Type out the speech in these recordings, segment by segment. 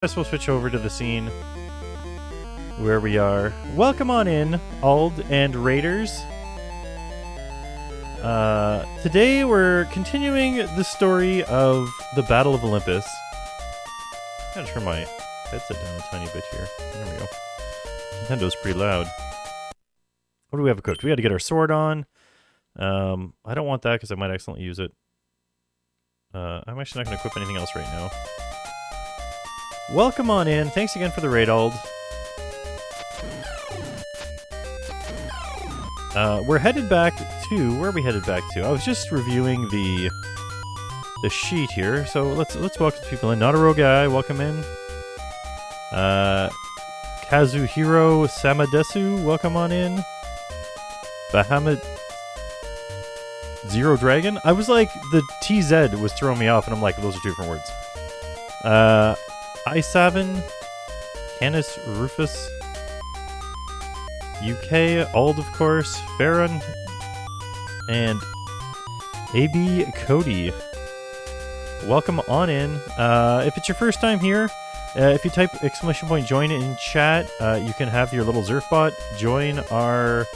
guess we'll switch over to the scene where we are. Welcome on in, Ald and Raiders. Today we're continuing the story of the Battle of Olympus. I'm gonna turn my headset down a tiny bit here. There we go. Nintendo's pretty loud. What do we have equipped? We got to get our sword on. I don't want that because I might accidentally use it. I'm actually not going to equip anything else right now. Welcome on in. Thanks again for the raid, Ald. We're headed back to... Where are we headed back to? I was just reviewing the sheet here, so let's welcome people in. Not a real guy, welcome in. Kazuhiro Samadesu, welcome on in. Bahamut Zero Dragon? I was like, the TZ was throwing me off, and I'm like, those are two different words. I7, Canis Rufus, UK, Ald, of course, Farron, and AB Cody. Welcome on in. If it's your first time here, if you type !join in chat, you can have your little Zerf bot join our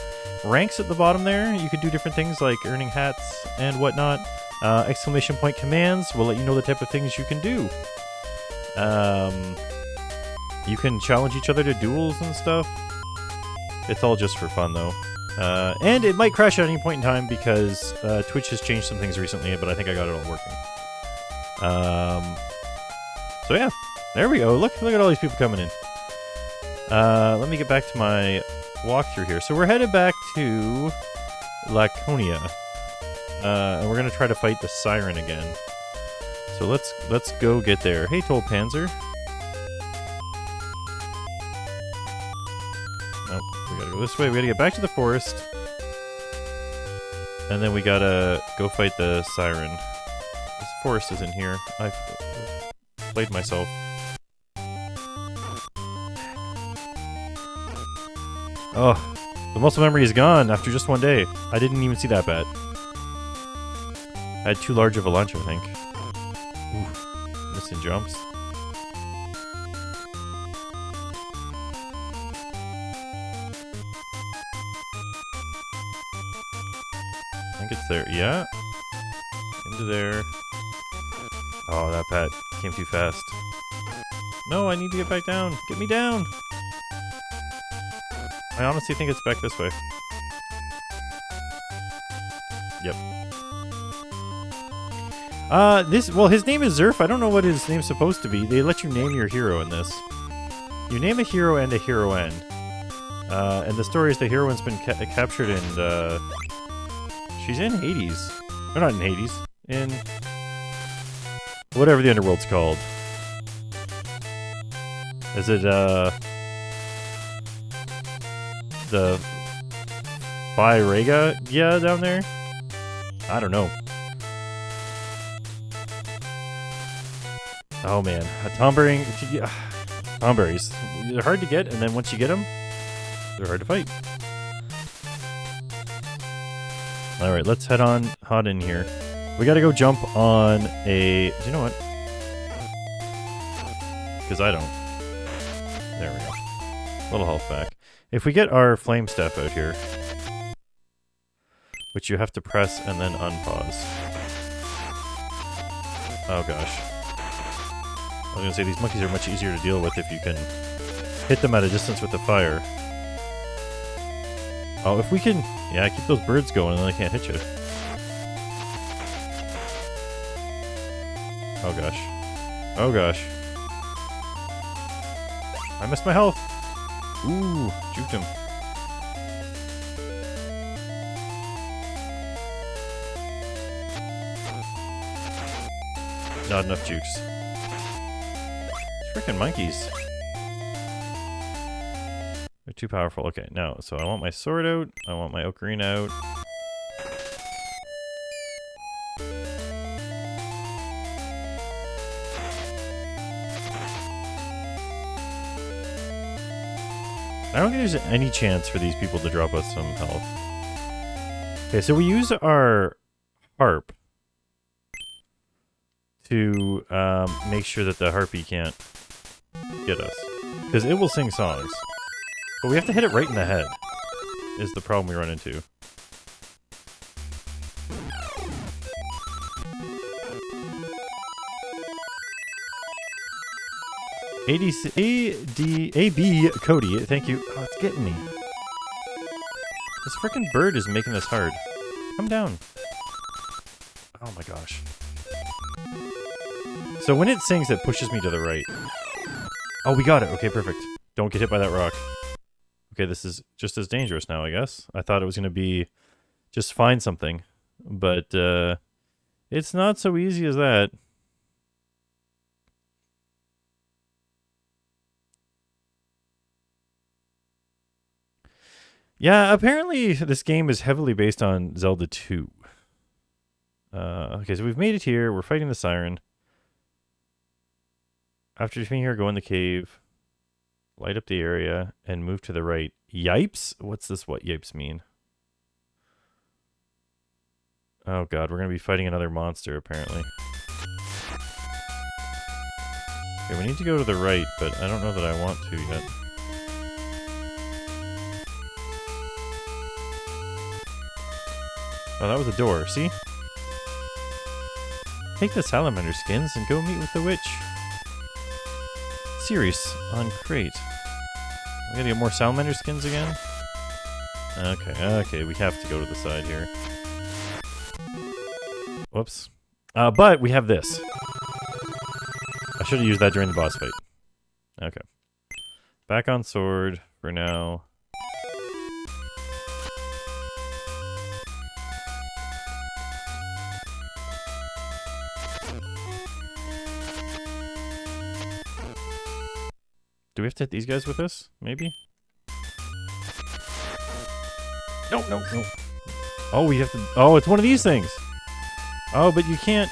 ranks at the bottom there. You can do different things like earning hats and whatnot. !commands will let you know the type of things you can do. You can challenge each other to duels and stuff. It's all just for fun though. And it might crash at any point in time because Twitch has changed some things recently, but I think I got it all working. So yeah, there we go. Look at all these people coming in. Let me get back to my walkthrough here. So we're headed back to Laconia, and we're gonna try to fight the Siren again. So let's go get there. Hey, Toll Panzer. Nope, we gotta go this way. We gotta get back to the forest, and then we gotta go fight the Siren. This forest isn't here. I've played myself. Oh, the muscle memory is gone after just one day. I didn't even see that bad. I had too large of a lunch, I think. Ooh, missing jumps. I think it's there. Yeah. Into there. Oh, that pat came too fast. No, I need to get back down. Get me down. I honestly think it's back this way. Yep. Well, his name is Zerf. I don't know what his name's supposed to be. They let you name your hero in this. You name a hero and a heroine. And the story is the heroine's been captured and, she's in Hades. Or not in Hades. In... whatever the underworld's called. Is it, the Pyrega? Yeah, down there? I don't know. Oh man, tomberries, they're hard to get, and then once you get them, they're hard to fight. Alright, let's head on hot in here. We gotta go jump on a... Do you know what? Because I don't. There we go. A little health back. If we get our flame staff out here, which you have to press and then unpause. Oh gosh. I was gonna say, these monkeys are much easier to deal with if you can hit them at a distance with the fire. Oh, if we can... yeah, keep those birds going and then they can't hit you. Oh gosh. Oh gosh. I missed my health! Ooh, juked him. Not enough jukes. Frickin' monkeys. They're too powerful. Okay, now, so I want my sword out. I want my ocarina out. I don't think there's any chance for these people to drop us some health. Okay, so we use our harp to make sure that the harpy can't get us. Because it will sing songs. But we have to hit it right in the head, is the problem we run into. AB Cody, thank you. Oh, it's getting me. This frickin' bird is making this hard. Come down. Oh my gosh. So when it sings, it pushes me to the right. Oh, we got it. Okay, perfect. Don't get hit by that rock. Okay, this is just as dangerous now, I guess. I thought it was going to be just find something. But it's not so easy as that. Yeah, apparently this game is heavily based on Zelda 2. Okay, so we've made it here. We're fighting the siren. After defeating her, go in the cave, light up the area, and move to the right. Yipes? What's this what yipes mean? Oh god, we're going to be fighting another monster, apparently. Okay, we need to go to the right, but I don't know that I want to yet. Oh, that was a door, see? Take the salamander skins and go meet with the witch. Series on crate. We gotta get more salamander skins again? Okay, we have to go to the side here. Whoops. But we have this. I should have used that during the boss fight. Okay. Back on sword for now. Do we have to hit these guys with this? Maybe? No. Oh, we have to... Oh, it's one of these things! Oh, but you can't...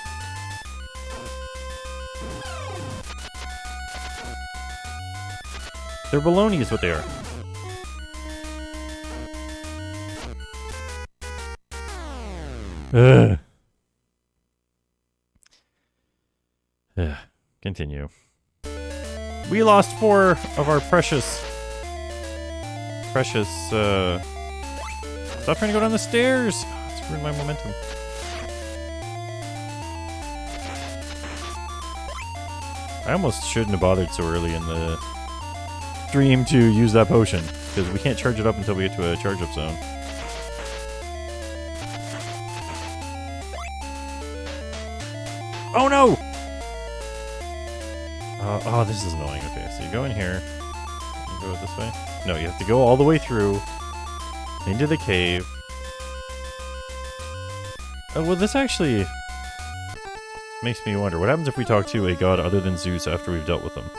They're baloney is what they are. Ugh. Continue. We lost 4 of our precious... Stop trying to go down the stairs! Oh, it's ruined my momentum. I almost shouldn't have bothered so early in the stream to use that potion, because we can't charge it up until we get to a charge-up zone. Oh no! Oh, this is annoying. Okay, so you go in here. You go this way? No, you have to go all the way through. Into the cave. Oh, well, this actually makes me wonder. What happens if we talk to a god other than Zeus after we've dealt with them?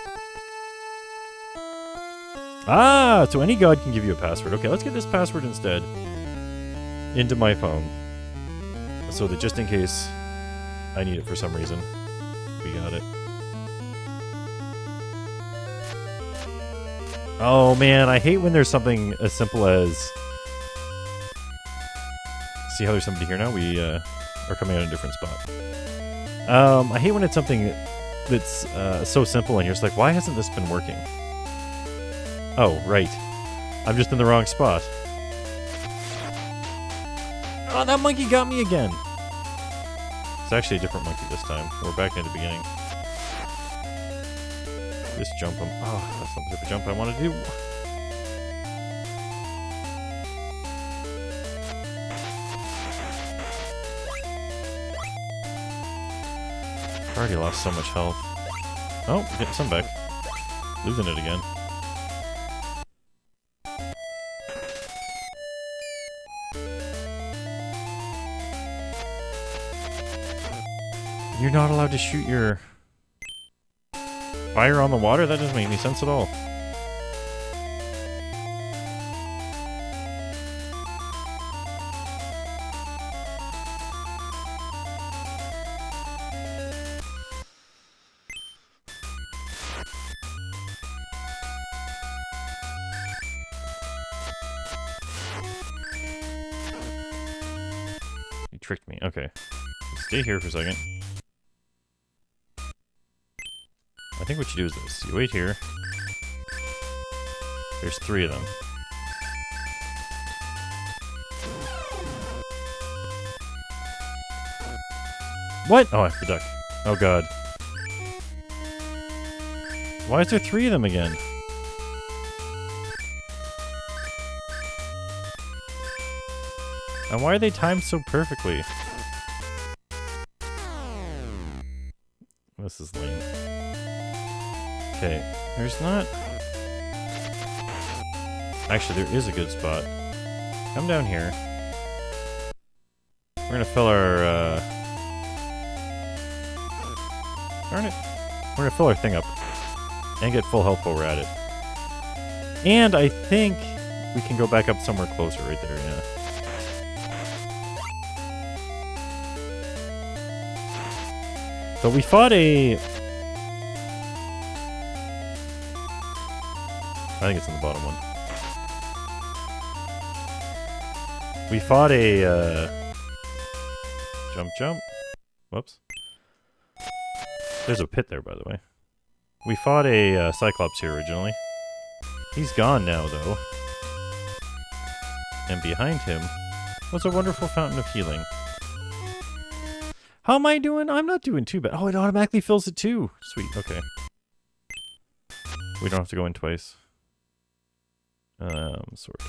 Ah! So any god can give you a password. Okay, let's get this password instead into my phone. So that just in case I need it for some reason, we got it. Oh man, I hate when there's something as simple as... See how there's somebody here now? We are coming out in a different spot. I hate when it's something that's so simple and you're just like, why hasn't this been working? Oh, right. I'm just in the wrong spot. Oh, that monkey got me again! It's actually a different monkey this time. We're back in the beginning. Just jump him. Oh, that's not the type of jump I want to do. Already lost so much health. Oh, getting some back. Losing it again. You're not allowed to shoot your fire on the water? That doesn't make any sense at all. You tricked me. Okay. Stay here for a second. I think what you do is this. You wait here. There's 3 of them. What? Oh, I have to duck. Oh god. Why is there 3 of them again? And why are they timed so perfectly? This is lame. Okay, there's not... Actually, there is a good spot. Come down here. We're gonna fill our, Darn it. We're gonna fill our thing up. And get full health while we're at it. And I think we can go back up somewhere closer right there, yeah. But we fought a... I think it's in the bottom one. We fought a, Jump. Whoops. There's a pit there, by the way. We fought a, Cyclops here originally. He's gone now, though. And behind him was a wonderful fountain of healing. How am I doing? I'm not doing too bad. Oh, it automatically fills it too. Sweet, okay. We don't have to go in twice. Sword.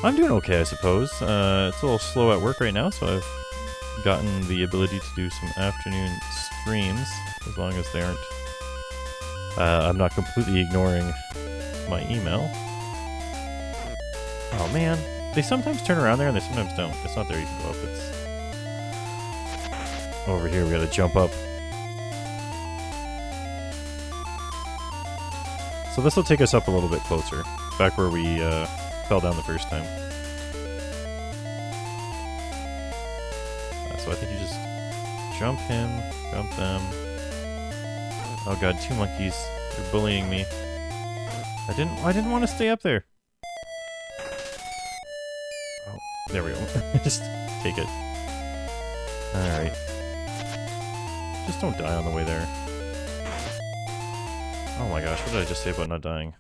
I'm doing okay, I suppose. It's a little slow at work right now, so I've gotten the ability to do some afternoon streams, as long as they aren't... I'm not completely ignoring my email. Oh man, they sometimes turn around there and they sometimes don't. It's not there you can go up, it's... Over here we gotta jump up. So this will take us up a little bit closer, back where we fell down the first time. So I think you just jump him, jump them. Oh god, 2 monkeys. They're bullying me. I didn't want to stay up there. Oh, there we go. Just take it. Alright. Just don't die on the way there. Oh my gosh, what did I just say about not dying?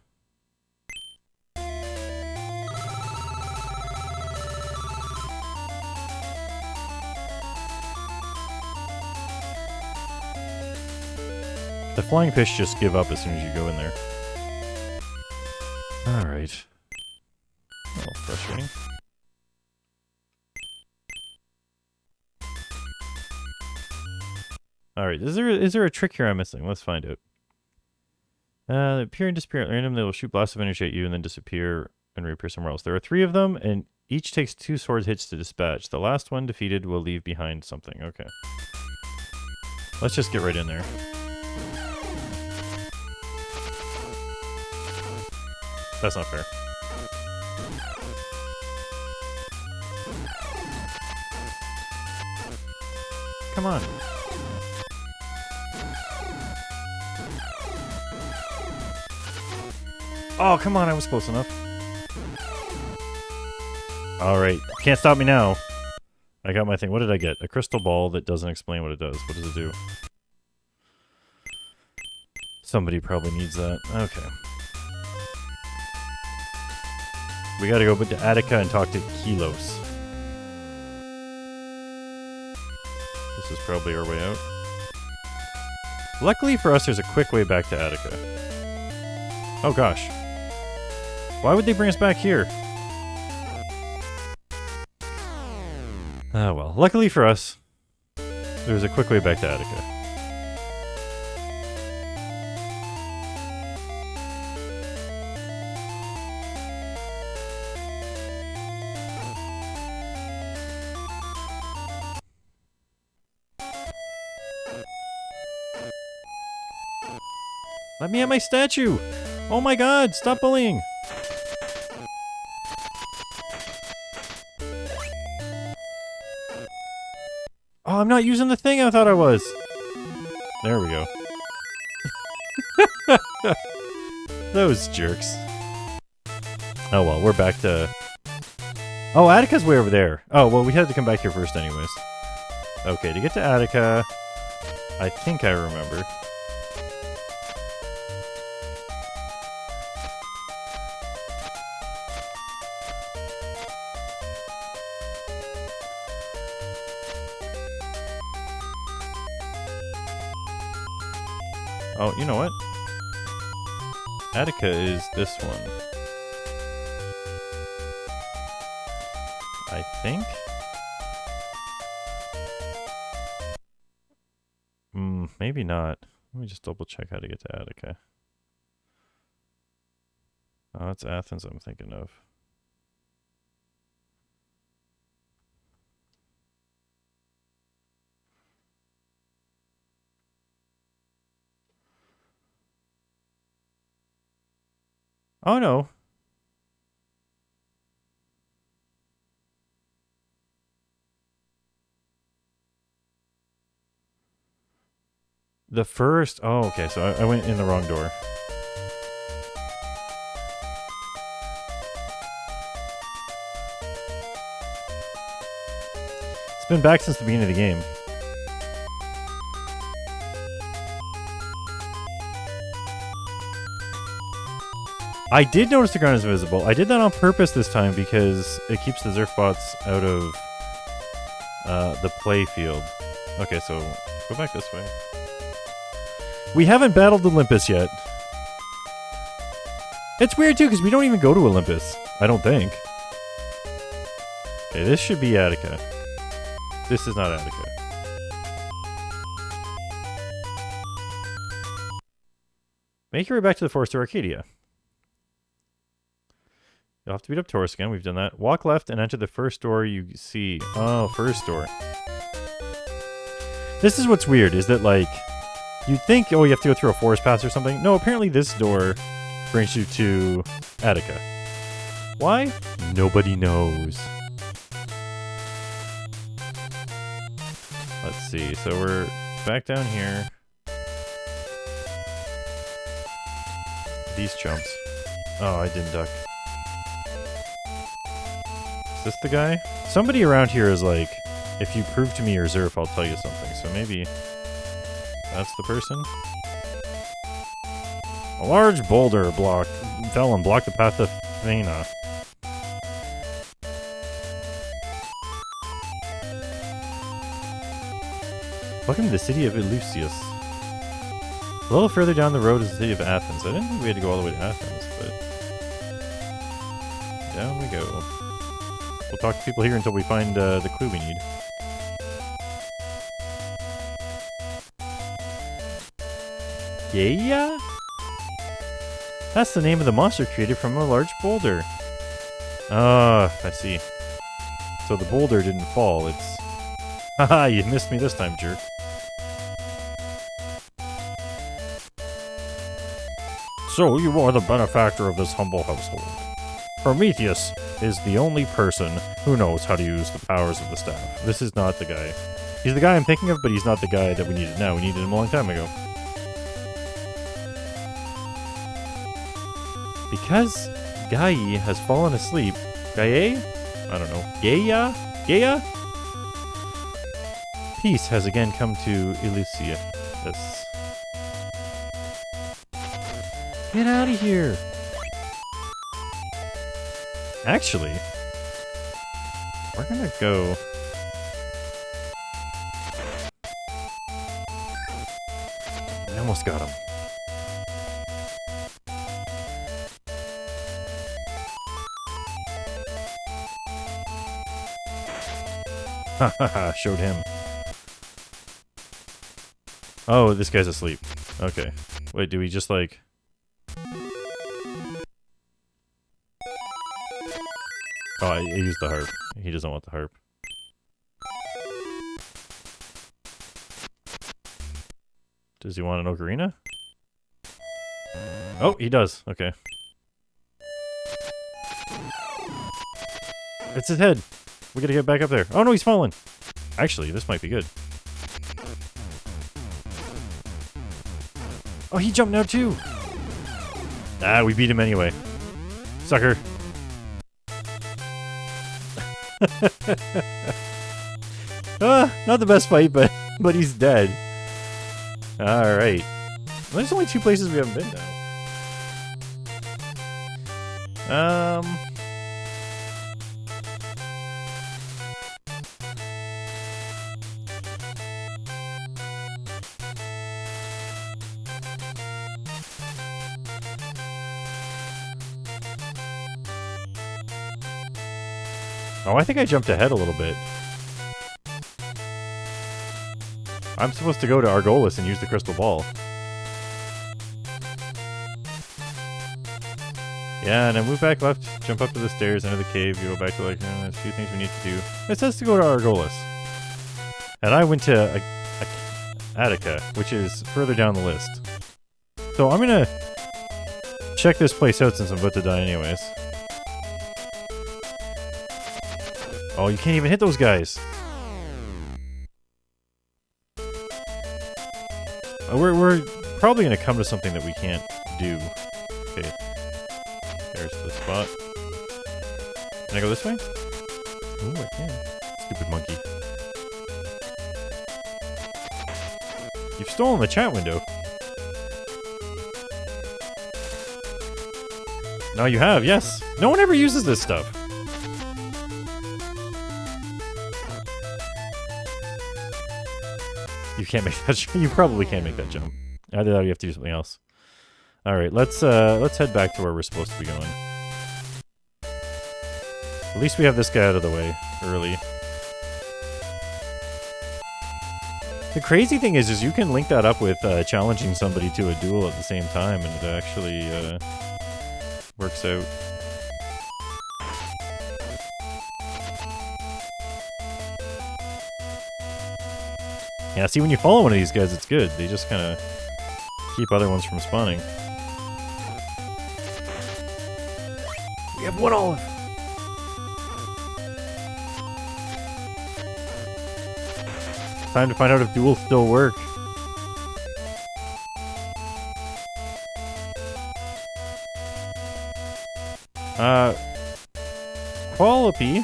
The flying fish just give up as soon as you go in there. Alright. A little frustrating. Alright, is there a trick here I'm missing? Let's find out. They appear and disappear at random. They will shoot blasts of energy at you and then disappear and reappear somewhere else. There are 3 of them, and each takes 2 sword hits to dispatch. The last one defeated will leave behind something. Okay. Let's just get right in there. That's not fair. Come on. Oh, come on, I was close enough. Alright, can't stop me now. I got my thing. What did I get? A crystal ball that doesn't explain what it does. What does it do? Somebody probably needs that. Okay. We gotta go to Attica and talk to Kilos. This is probably our way out. Luckily for us, there's a quick way back to Attica. Oh gosh. Why would they bring us back here? Ah well, luckily for us, there's a quick way back to Attica. Let me have my statue! Oh my god, stop bullying! Oh, I'm not using the thing I thought I was! There we go. Those jerks. Oh well, we're back to... Oh, Attica's way over there. Oh, well, we had to come back here first anyways. Okay, to get to Attica... I think I remember. Oh, you know what? Attica is this one. I think? Maybe not. Let me just double check how to get to Attica. Oh, it's Athens I'm thinking of. Oh no. The first... Oh, okay, so I went in the wrong door. It's been back since the beginning of the game. I did notice the ground is invisible. I did that on purpose this time because it keeps the Zerfbots out of the play field. Okay, so go back this way. We haven't battled Olympus yet. It's weird too because we don't even go to Olympus. I don't think. Okay, this should be Attica. This is not Attica. Make your way back to the Forest of Arcadia. You'll have to beat up Taurus again. We've done that. Walk left and enter the first door you see. Oh, first door. This is what's weird, is that, like, you'd think, oh, you have to go through a forest pass or something. No, apparently this door brings you to Attica. Why? Nobody knows. Let's see. So we're back down here. These chumps. Oh, I didn't duck. Is this the guy? Somebody around here is like, if you prove to me you're Zerf, I'll tell you something. So maybe that's the person? A large boulder fell and blocked the path to Thena. Welcome to the city of Eleusis. A little further down the road is the city of Athens. I didn't think we had to go all the way to Athens, but down we go. We'll talk to people here until we find the clue we need. Yeah? That's the name of the monster created from a large boulder. Ah, I see. So the boulder didn't fall, it's... Haha, you missed me this time, jerk. So you are the benefactor of this humble household. Prometheus is the only person who knows how to use the powers of the staff. This is not the guy. He's the guy I'm thinking of, but he's not the guy that we needed now. We needed him a long time ago. Because Gai has fallen asleep. Gaia? I don't know. Gaia? Gaia? Peace has again come to Eleusis. Get out of here! Actually, we're gonna go... I almost got him. Hahaha, showed him. Oh, this guy's asleep. Okay. Wait, do we just like... Oh, I used the harp. He doesn't want the harp. Does he want an ocarina? Oh, he does. Okay. It's his head. We gotta get back up there. Oh no, he's fallen. Actually, this might be good. Oh, he jumped now too. Ah, we beat him anyway. Sucker. Not the best fight, but he's dead. Alright. Well, there's only 2 places we haven't been now. Oh, I think I jumped ahead a little bit. I'm supposed to go to Argolis and use the crystal ball. Yeah, and I move back left, jump up to the stairs, enter the cave, you go back to like, there's a few things we need to do. It says to go to Argolis. And I went to Attica, which is further down the list. So I'm gonna check this place out since I'm about to die anyways. Oh, you can't even hit those guys. We're probably gonna come to something that we can't do. Okay. There's the spot. Can I go this way? Ooh, I can. Stupid monkey. You've stolen the chat window. No, you have, yes. No one ever uses this stuff. You can't make that. You probably can't make that jump. Either that or you have to do something else. All right, let's head back to where we're supposed to be going. At least we have this guy out of the way early. The crazy thing is you can link that up with challenging somebody to a duel at the same time, and it actually works out. Yeah, see, when you follow one of these guys, it's good. They just kind of keep other ones from spawning. We have one olive! Time to find out if duels still work. Quality,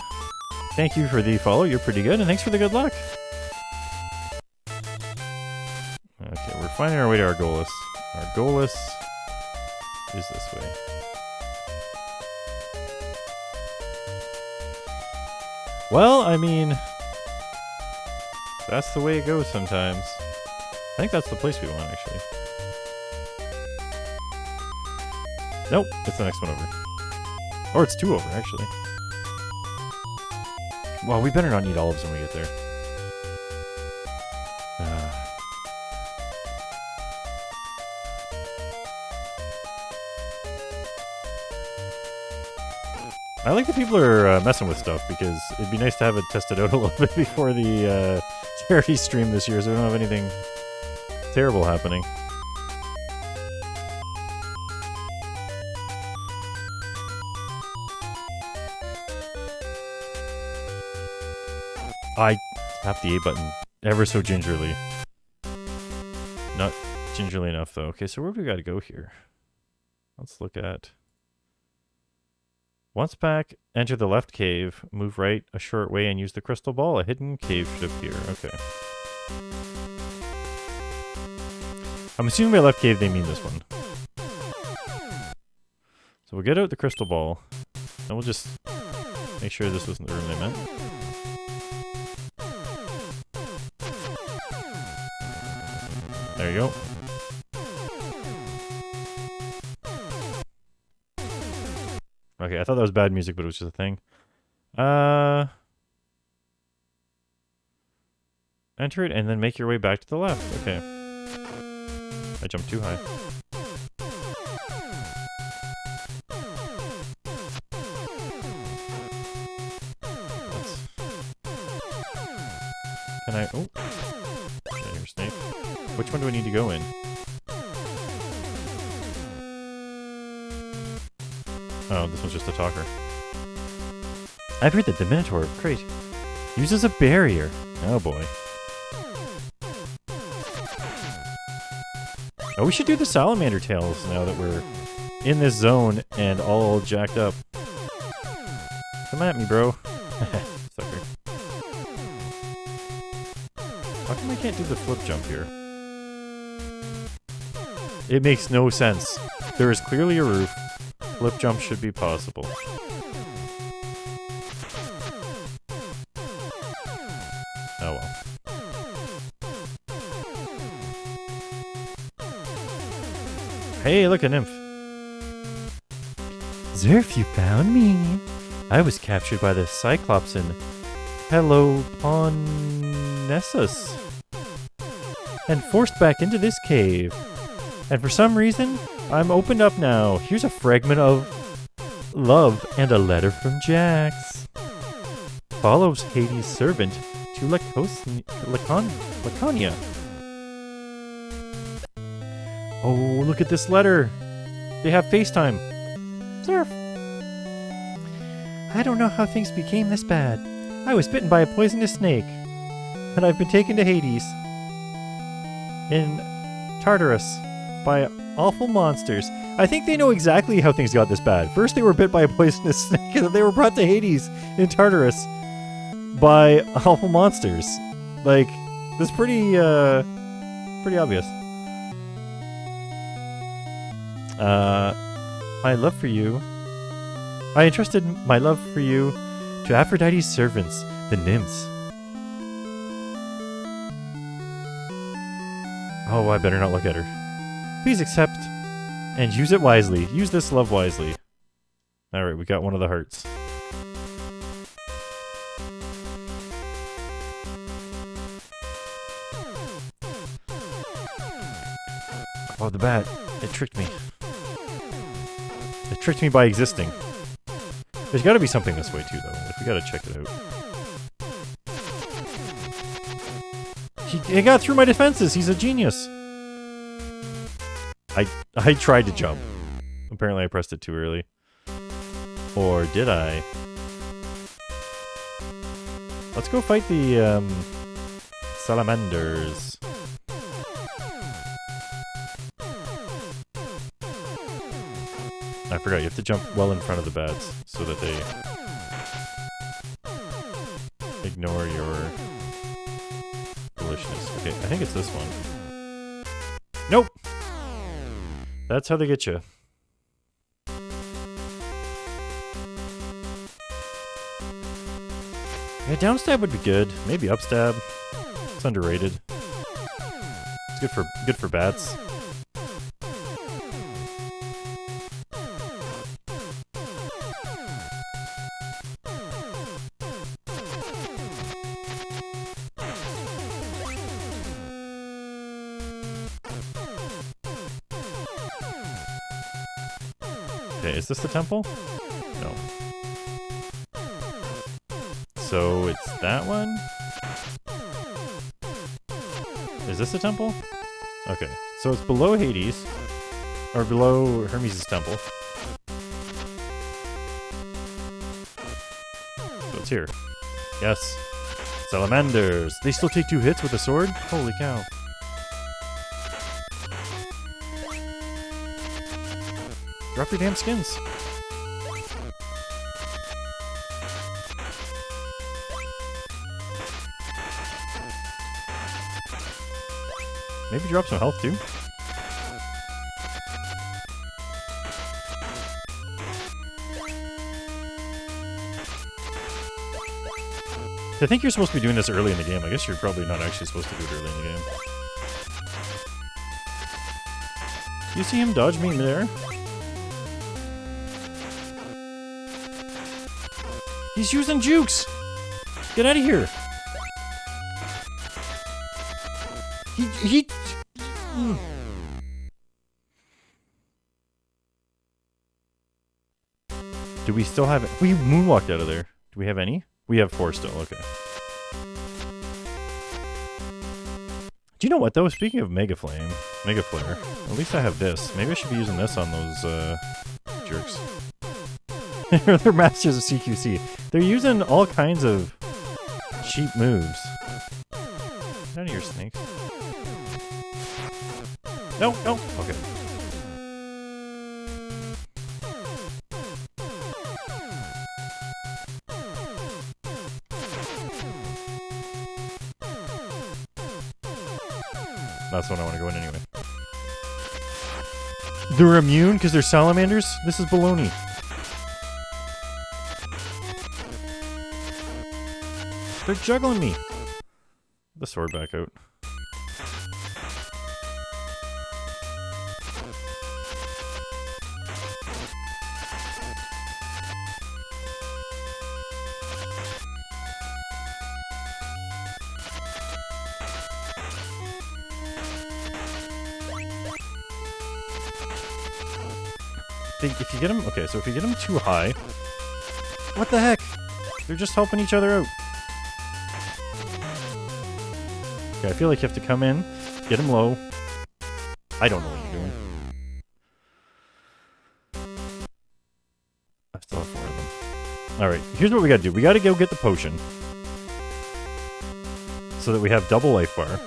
thank you for the follow. You're pretty good, and thanks for the good luck. Okay, we're finding our way to Argolis. Argolis is this way. Well, I mean, that's the way it goes sometimes. I think that's the place we want, actually. Nope, it's the next one over. Or it's two over, actually. Well, we better not need olives when we get there. I like that people are messing with stuff because it'd be nice to have it tested out a little bit before the charity stream this year, so we don't have anything terrible happening. I tapped the A button ever so gingerly. Not gingerly enough, though. Okay, so where do we got to go here? Let's look at... Once back, enter the left cave, move right a short way, and use the crystal ball. A hidden cave should appear. Okay. I'm assuming by left cave they mean this one. So we'll get out the crystal ball, and we'll just make sure this wasn't the room they meant. There you go. Okay, I thought that was bad music, but it was just a thing. Enter it and then make your way back to the left. Okay. I jumped too high. Can I... Oh. There's a snake. Which one do I need to go in? Oh, this one's just a talker. I've heard that the Minotaur, great, uses a barrier. Oh boy. Oh, we should do the salamander tails now that we're in this zone and all jacked up. Come at me, bro. Sucker. How come I can't do the flip jump here? It makes no sense. There is clearly a roof. Flip jump should be possible. Oh well. Hey, look, a nymph. Zerf, you found me. I was captured by the Cyclops in Peloponnesus and forced back into this cave. And for some reason, I'm opened up now. Here's a fragment of love and a letter from Jax. Follows Hades' servant to Laconia. Oh, look at this letter. They have FaceTime. Surf. I don't know how things became this bad. I was bitten by a poisonous snake, and I've been taken to Hades in Tartarus by awful monsters. I think they know exactly how things got this bad. First they were bit by a poisonous snake, and then they were brought to Hades in Tartarus by awful monsters. Like, that's pretty obvious. My love for you. I entrusted my love for you to Aphrodite's servants, the nymphs. Oh, I better not look at her. Please accept and use it wisely. Use this love wisely. Alright, we got one of the hearts. Oh, the bat. It tricked me. It tricked me by existing. There's gotta be something this way too, though. Like, we gotta check it out. He got through my defenses! He's a genius! I tried to jump. Apparently I pressed it too early. Or did I? Let's go fight the, salamanders. I forgot, you have to jump well in front of the bats so that they ignore your foolishness. Okay, I think it's this one. Nope! That's how they get you. Yeah, downstab would be good. Maybe upstab. It's underrated. It's good for bats. Okay, is this the temple? No. So it's that one? Is this the temple? Okay, so it's below Hades, or below Hermes' temple. So it's here. Yes. Salamanders! They still take 2 hits with a sword? Holy cow. Drop your damn skins. Maybe drop some health too. I think you're supposed to be doing this early in the game. I guess you're probably not actually supposed to do it early in the game. You see him dodge me in midair? He's using jukes! Get out of here! He... Do we still have it? We moonwalked out of there. Do we have any? We have 4 still, okay. Do you know what though? Speaking of Mega Flame, Mega Flare, at least I have this. Maybe I should be using this on those, jerks. They're masters of CQC. They're using all kinds of cheap moves. None of your snakes. No, no. Okay. That's when I want to go in anyway. They're immune because they're salamanders? This is baloney. They're juggling me. The sword back out. if you get them... Okay, so if you get them too high... What the heck? They're just helping each other out. Okay, I feel like you have to come in, get them low. I don't know what you're doing. I still have 4 of them. Alright, here's what we gotta do. We gotta go get the potion. So that we have double life bar.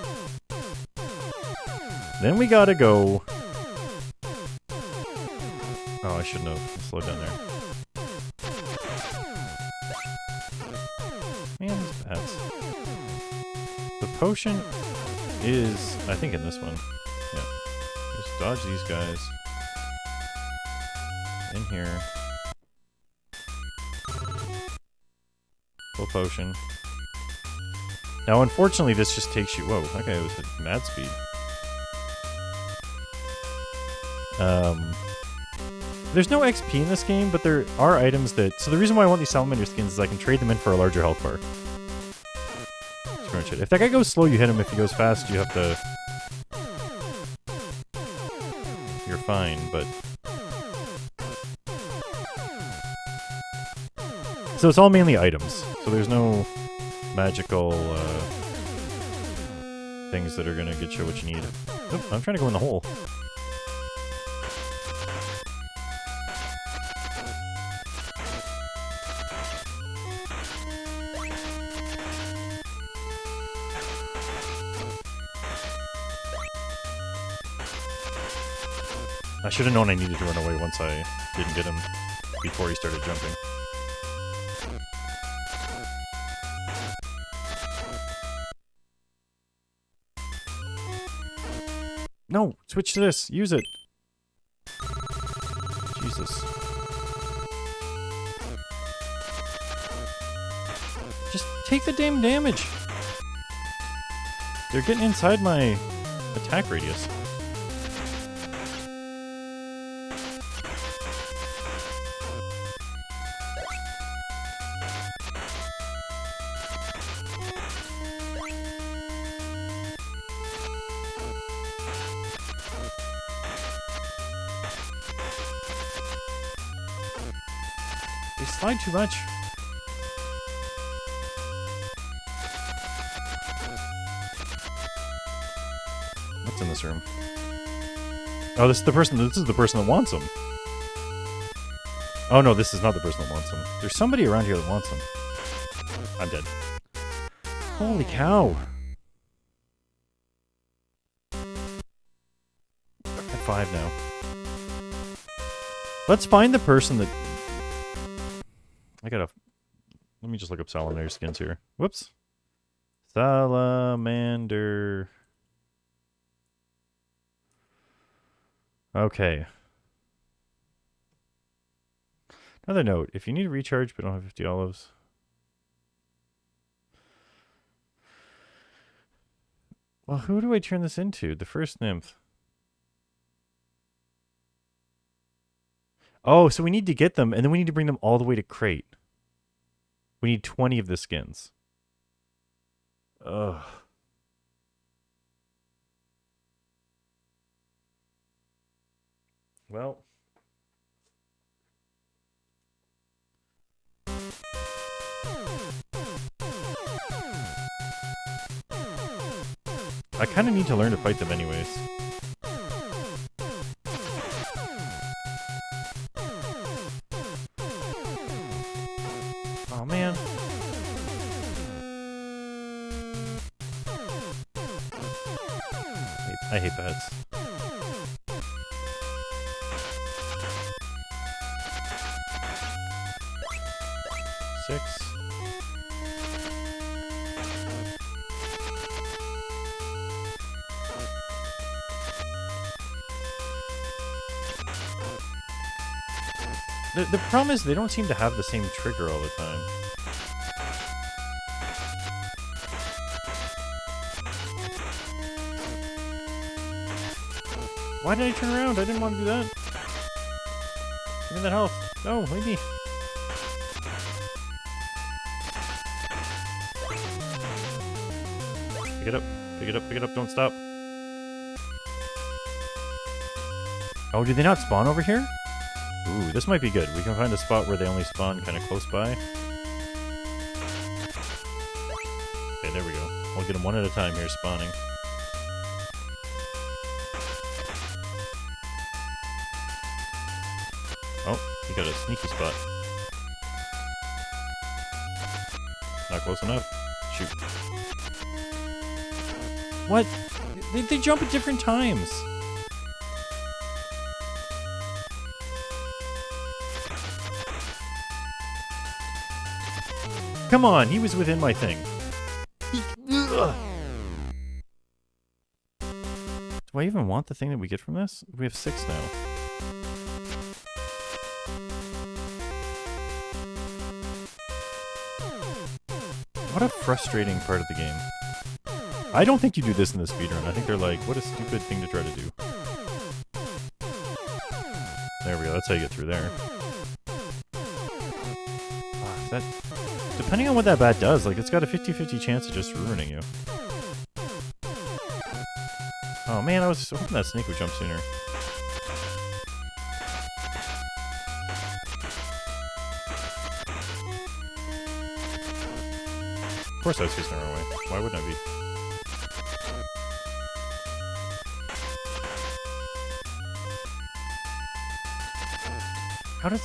Then we gotta go... Oh, I shouldn't have slowed down there. Man, these bats. The potion is, I think, in this one. Yeah. Just dodge these guys. In here. Full potion. Now, unfortunately, this just takes you... Whoa, okay, it was at mad speed. There's no XP in this game, but there are items that... So the reason why I want these salamander skins is I can trade them in for a larger health bar. That's pretty much it. If that guy goes slow, you hit him. If he goes fast, you have to... You're fine, but... So it's all mainly items. So there's no magical things that are going to get you what you need. Oop, I'm trying to go in the hole. I should have known I needed to run away once I didn't get him before he started jumping. No! Switch to this! Use it! Jesus. Just take the damn damage! They're getting inside my attack radius. They slide too much. What's in this room? Oh, this is the person. This is the person that wants them. Oh no, this is not the person that wants them. There's somebody around here that wants them. I'm dead. Holy cow! I'm at 5 now. Let's find the person that... I gotta... Let me just look up salamander skins here. Whoops. Salamander... Okay. Another note. If you need a recharge but don't have 50 olives... Well, who do I turn this into? The first nymph. Oh, so we need to get them, and then we need to bring them all the way to Crate. We need 20 of the skins. Ugh. Well. I kind of need to learn to fight them anyways. Oh man. I hate bats. Six. The problem is they don't seem to have the same trigger all the time. Why did I turn around? I didn't want to do that. Give me that health. No, leave me. Pick it up. Pick it up. Pick it up. Don't stop. Oh, did they not spawn over here? Ooh, this might be good. We can find a spot where they only spawn kind of close by. Okay, there we go. We'll get them one at a time here spawning. Oh, he got a sneaky spot. Not close enough. Shoot. What? They jump at different times. Come on, he was within my thing. Ugh. Do I even want the thing that we get from this? We have 6 now. What a frustrating part of the game. I don't think you do this in the speedrun. I think they're like, what a stupid thing to try to do. There we go, that's how you get through there. That, depending on what that bat does, like it's got a 50-50 chance of just ruining you. Oh man, I was hoping that snake would jump sooner. Of course I was facing the wrong way. Why wouldn't I be? How does...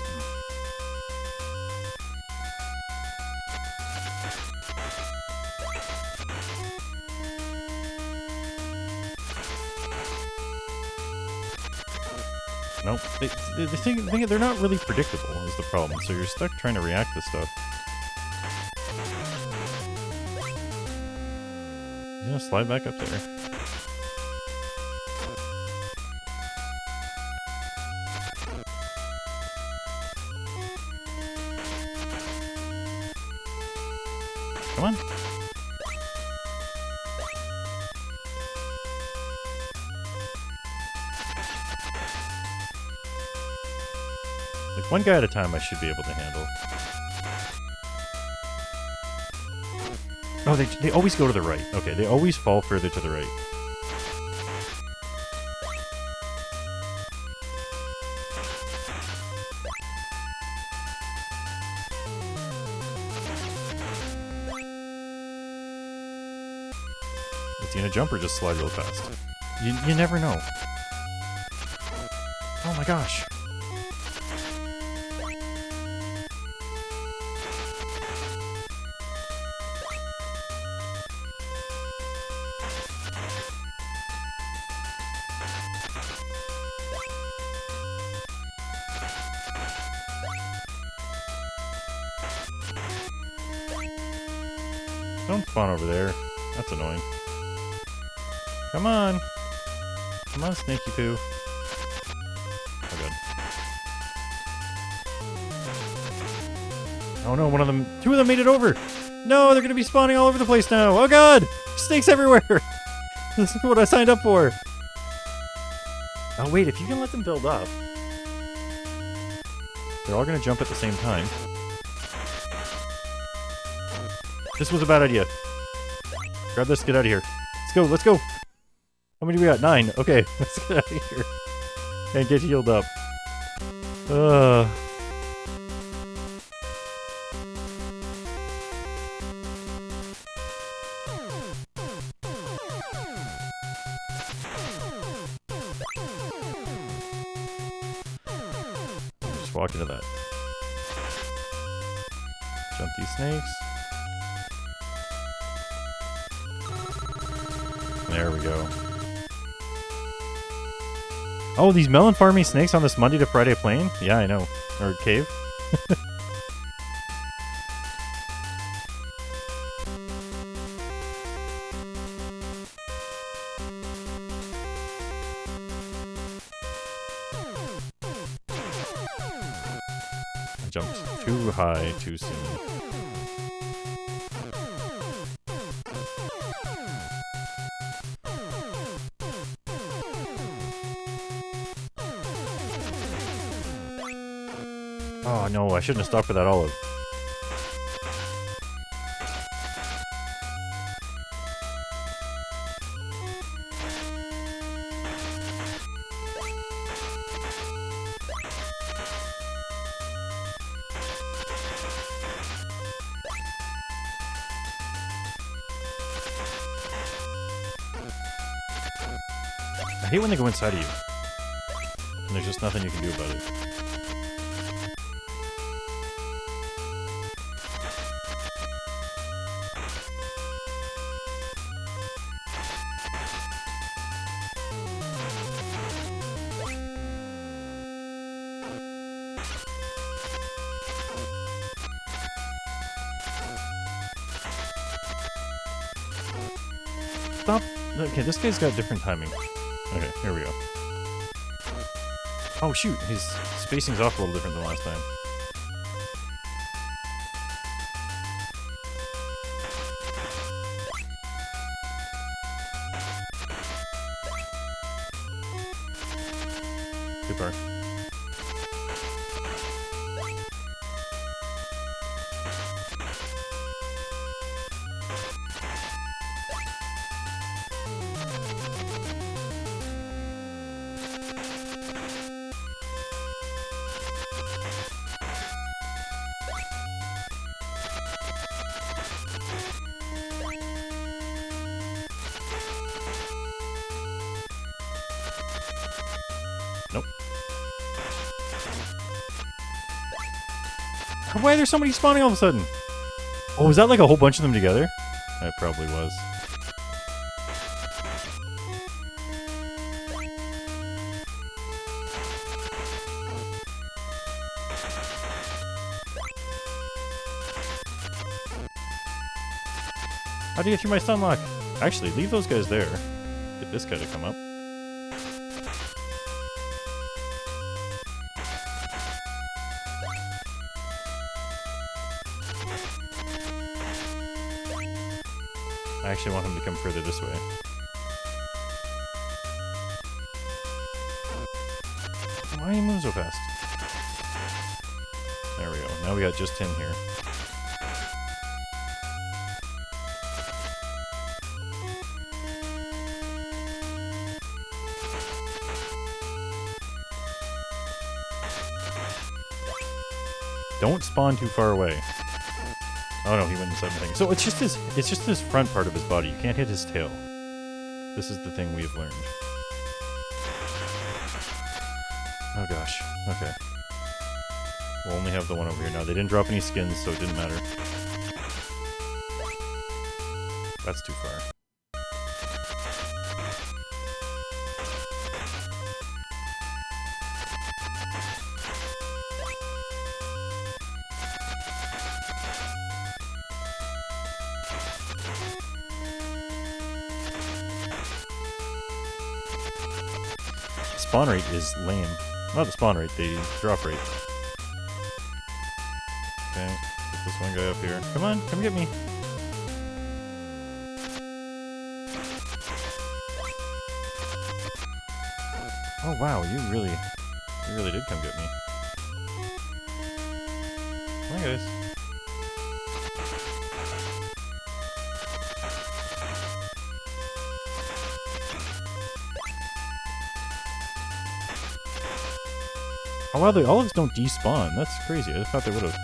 Nope. The thing, they're not really predictable is the problem, so you're stuck trying to react to stuff. He's gonna slide back up there. Come on. Like one guy at a time I should be able to handle. Oh, they always go to the right. Okay, they always fall further to the right. Is he gonna jump or just slide real fast? You never know. Oh my gosh. Don't spawn over there. That's annoying. Come on. Come on, Snaky Poo. Oh, good. Oh no, one of them... 2 of them made it over! No, they're gonna be spawning all over the place now! Oh god! Snakes everywhere! This is what I signed up for! Oh wait, if you can let them build up... They're all gonna jump at the same time. This was a bad idea. Grab this, get out of here. Let's go, let's go! How many do we got? 9. Okay, let's get out of here. And get healed up. Just walk into that. Jump these snakes. There we go. Oh, these melon farming snakes on this Monday to Friday plane? Yeah, I know. Or cave. I jumped too high too soon. Oh no, I shouldn't have stopped for that olive. hate when they go inside of you. And there's just nothing you can do about it. Stop. Okay, this guy's got different timing. Okay, here we go. Oh shoot, his spacing's off a little different than last time. Too far. Nope. Why are there so many spawning all of a sudden? Oh, was that like a whole bunch of them together? It probably was. How do you get through my stun lock? Actually, leave those guys there. Get this guy to come up. I actually want him to come further this way. Why are you moving so fast? There we go. Now we got just him here. Don't spawn too far away. Oh no, he went inside the thing. So it's just his front part of his body. You can't hit his tail. This is the thing we've learned. Oh gosh. Okay. We'll only have the one over here now. They didn't drop any skins, so it didn't matter. That's too far. Spawn rate is lame. Not the spawn rate, the drop rate. Okay, get this one guy up here. Come on, come get me. Oh wow, you really did come get me. Come on, guys. Oh wow, the olives don't despawn. That's crazy. I thought they would have.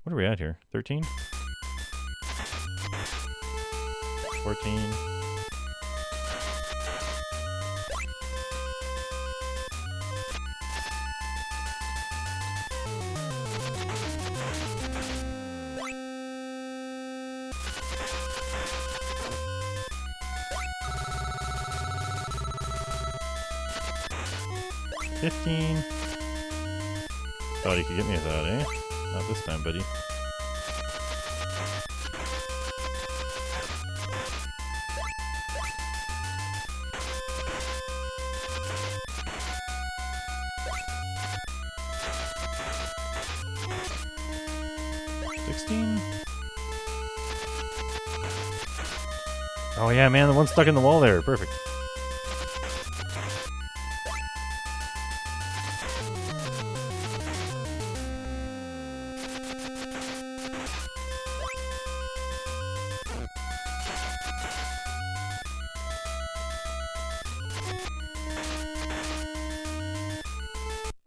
What are we at here? 13? 14? $15. Thought he could get me with that, eh? Not this time, buddy. $16. Oh yeah, man, the one stuck in the wall there. Perfect.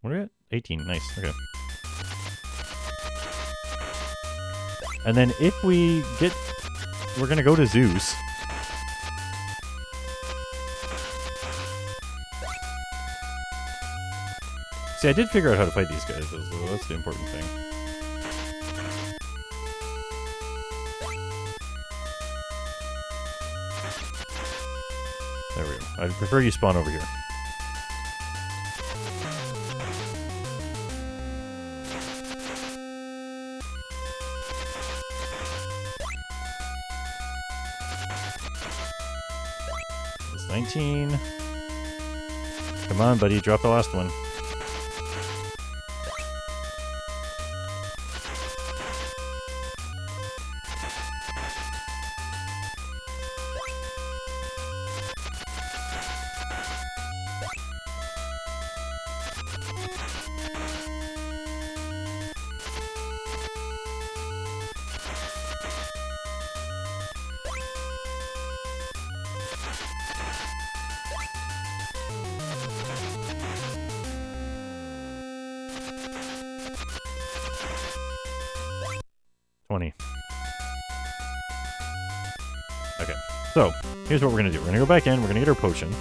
What are we at? 18. Nice. Okay. And then if we get... We're going to go to Zeus. See, I did figure out how to fight these guys. That's the important thing. There we go. I'd prefer you spawn over here. It's 19. Come on, buddy. Drop the last one. Okay, so here's what we're gonna do. We're gonna go back in. We're gonna get our potion.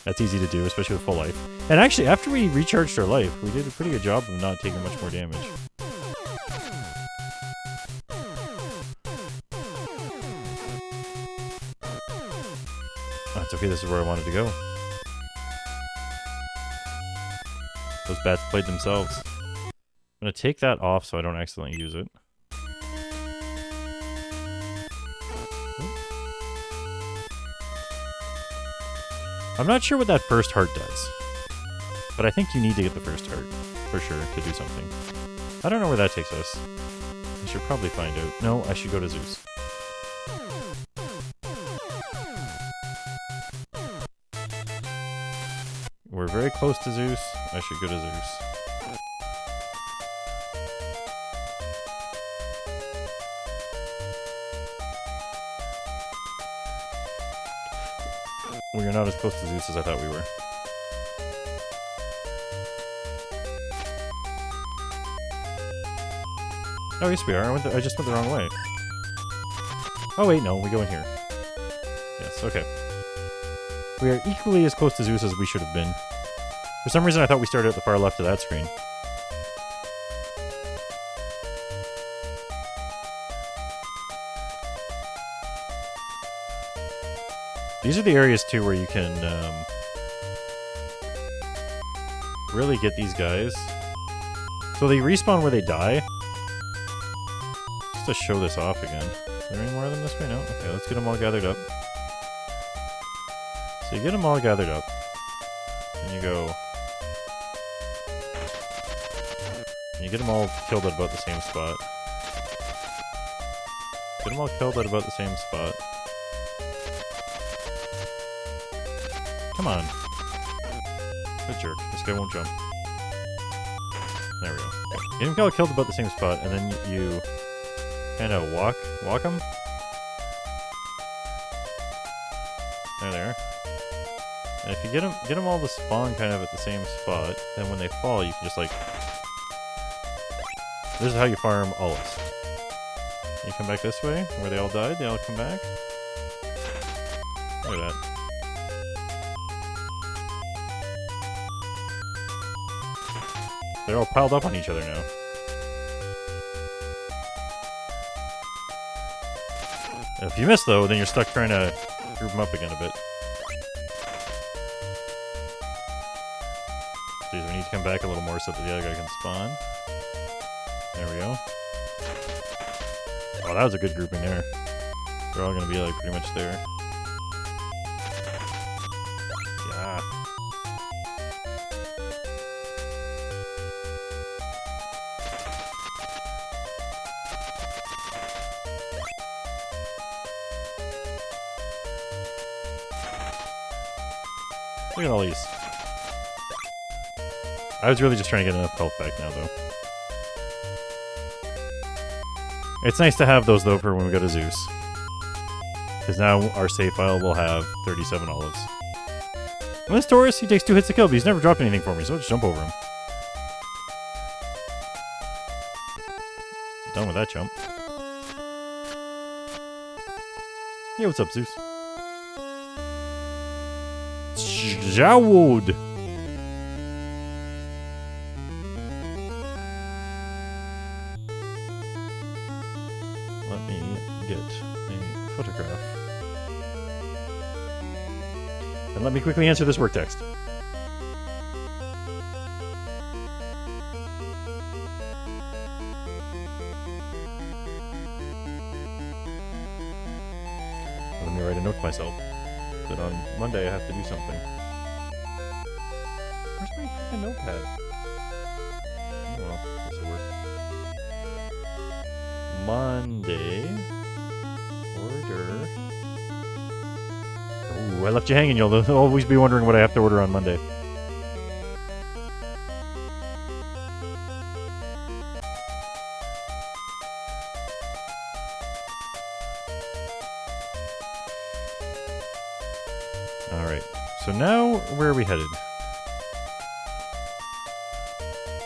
That's easy to do, especially with full life. And actually, after we recharged our life, we did a pretty good job of not taking much more damage. Oh, it's okay. This is where I wanted to go. Those bats played themselves. I'm gonna take that off so I don't accidentally use it. I'm not sure what that first heart does, but I think you need to get the first heart, for sure, to do something. I don't know where that takes us. I should probably find out. No, I should go to Zeus. We're very close to Zeus. I should go to Zeus. We're not as close to Zeus as I thought we were. Oh, yes we are. I just went the wrong way. Oh wait, no, we go in here. Yes, okay. We are equally as close to Zeus as we should have been. For some reason I thought we started at the far left of that screen. These are the areas, too, where you can really get these guys. So they respawn where they die. Just to show this off again. Is there any more of them this way? No? Okay, let's get them all gathered up. So you get them all gathered up. And you go... And you get them all killed at about the same spot. Get them all killed at about the same spot. Come on. Good jerk. This guy won't jump. There we go. Okay. Get him all killed about the same spot, and then you kind of walk him. There they are. And if you get them all to spawn kind of at the same spot, then when they fall, you can just like... This is how you farm olives. You come back this way, where they all died, they all come back. Look at that. They're all piled up on each other now. If you miss, though, then you're stuck trying to group them up again a bit. Jeez, we need to come back a little more so that the other guy can spawn. There we go. Oh, that was a good grouping there. They're all going to be like pretty much there. Yeah. Look at all these. I was really just trying to get enough health back now, though. It's nice to have those, though, for when we go to Zeus. Because now our save file will have 37 olives. And this Taurus, he takes 2 hits to kill, but he's never dropped anything for me, so I'll just jump over him. Done with that jump. Yeah, what's up, Zeus? Jawod! photograph. And let me quickly answer this work text. Let me write a note to myself that on Monday I have to do something. Where's my freaking notepad? Oh well, this will work. Monday. Order. Oh, I left you hanging. You'll always be wondering what I have to order on Monday. Alright, so now where are we headed?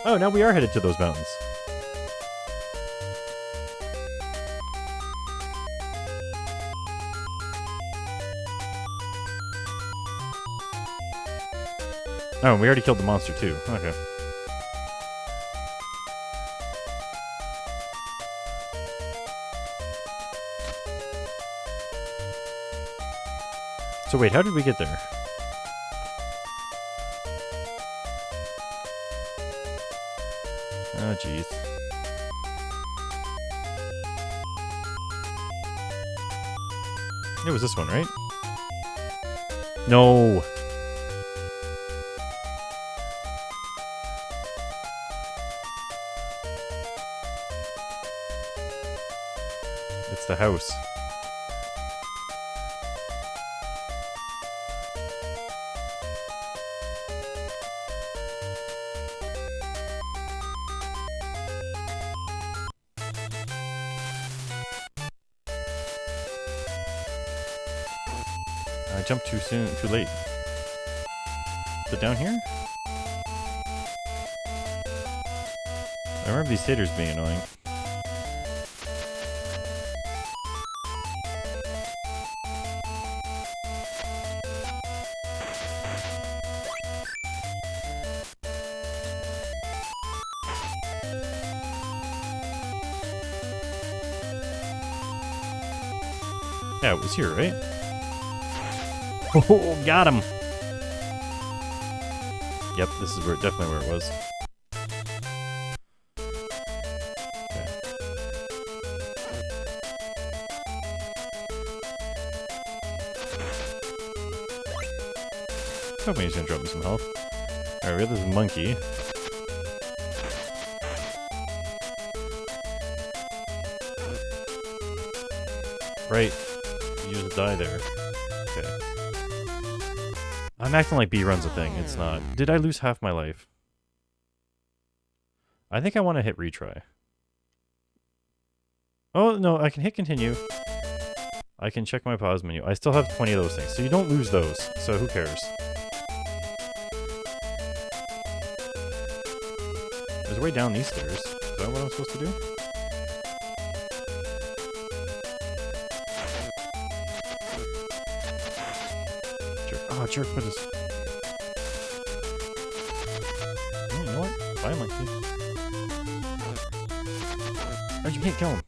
Oh, now we are headed to those mountains. Oh, we already killed the monster too. Okay. So wait, how did we get there? Oh, jeez. It was this one, right? No! It's the house. I jumped too soon, too late. Is it down here? I remember these haters being annoying. Yeah, it was here, right? Oh, got him! Yep, this is where definitely where it was. Okay. I was hoping he's gonna drop me some health. Alright, we have this monkey. Right. You just die there. Okay. I'm acting like B run's a thing. It's not. Did I lose half my life? I think I want to hit retry. Oh, no. I can hit continue. I can check my pause menu. I still have 20 of those things. So you don't lose those. So who cares? There's a way down these stairs. Is that what I'm supposed to do? Oh, jerk put his... Oh, you know what? Bye, monkey. Oh, you can't kill him.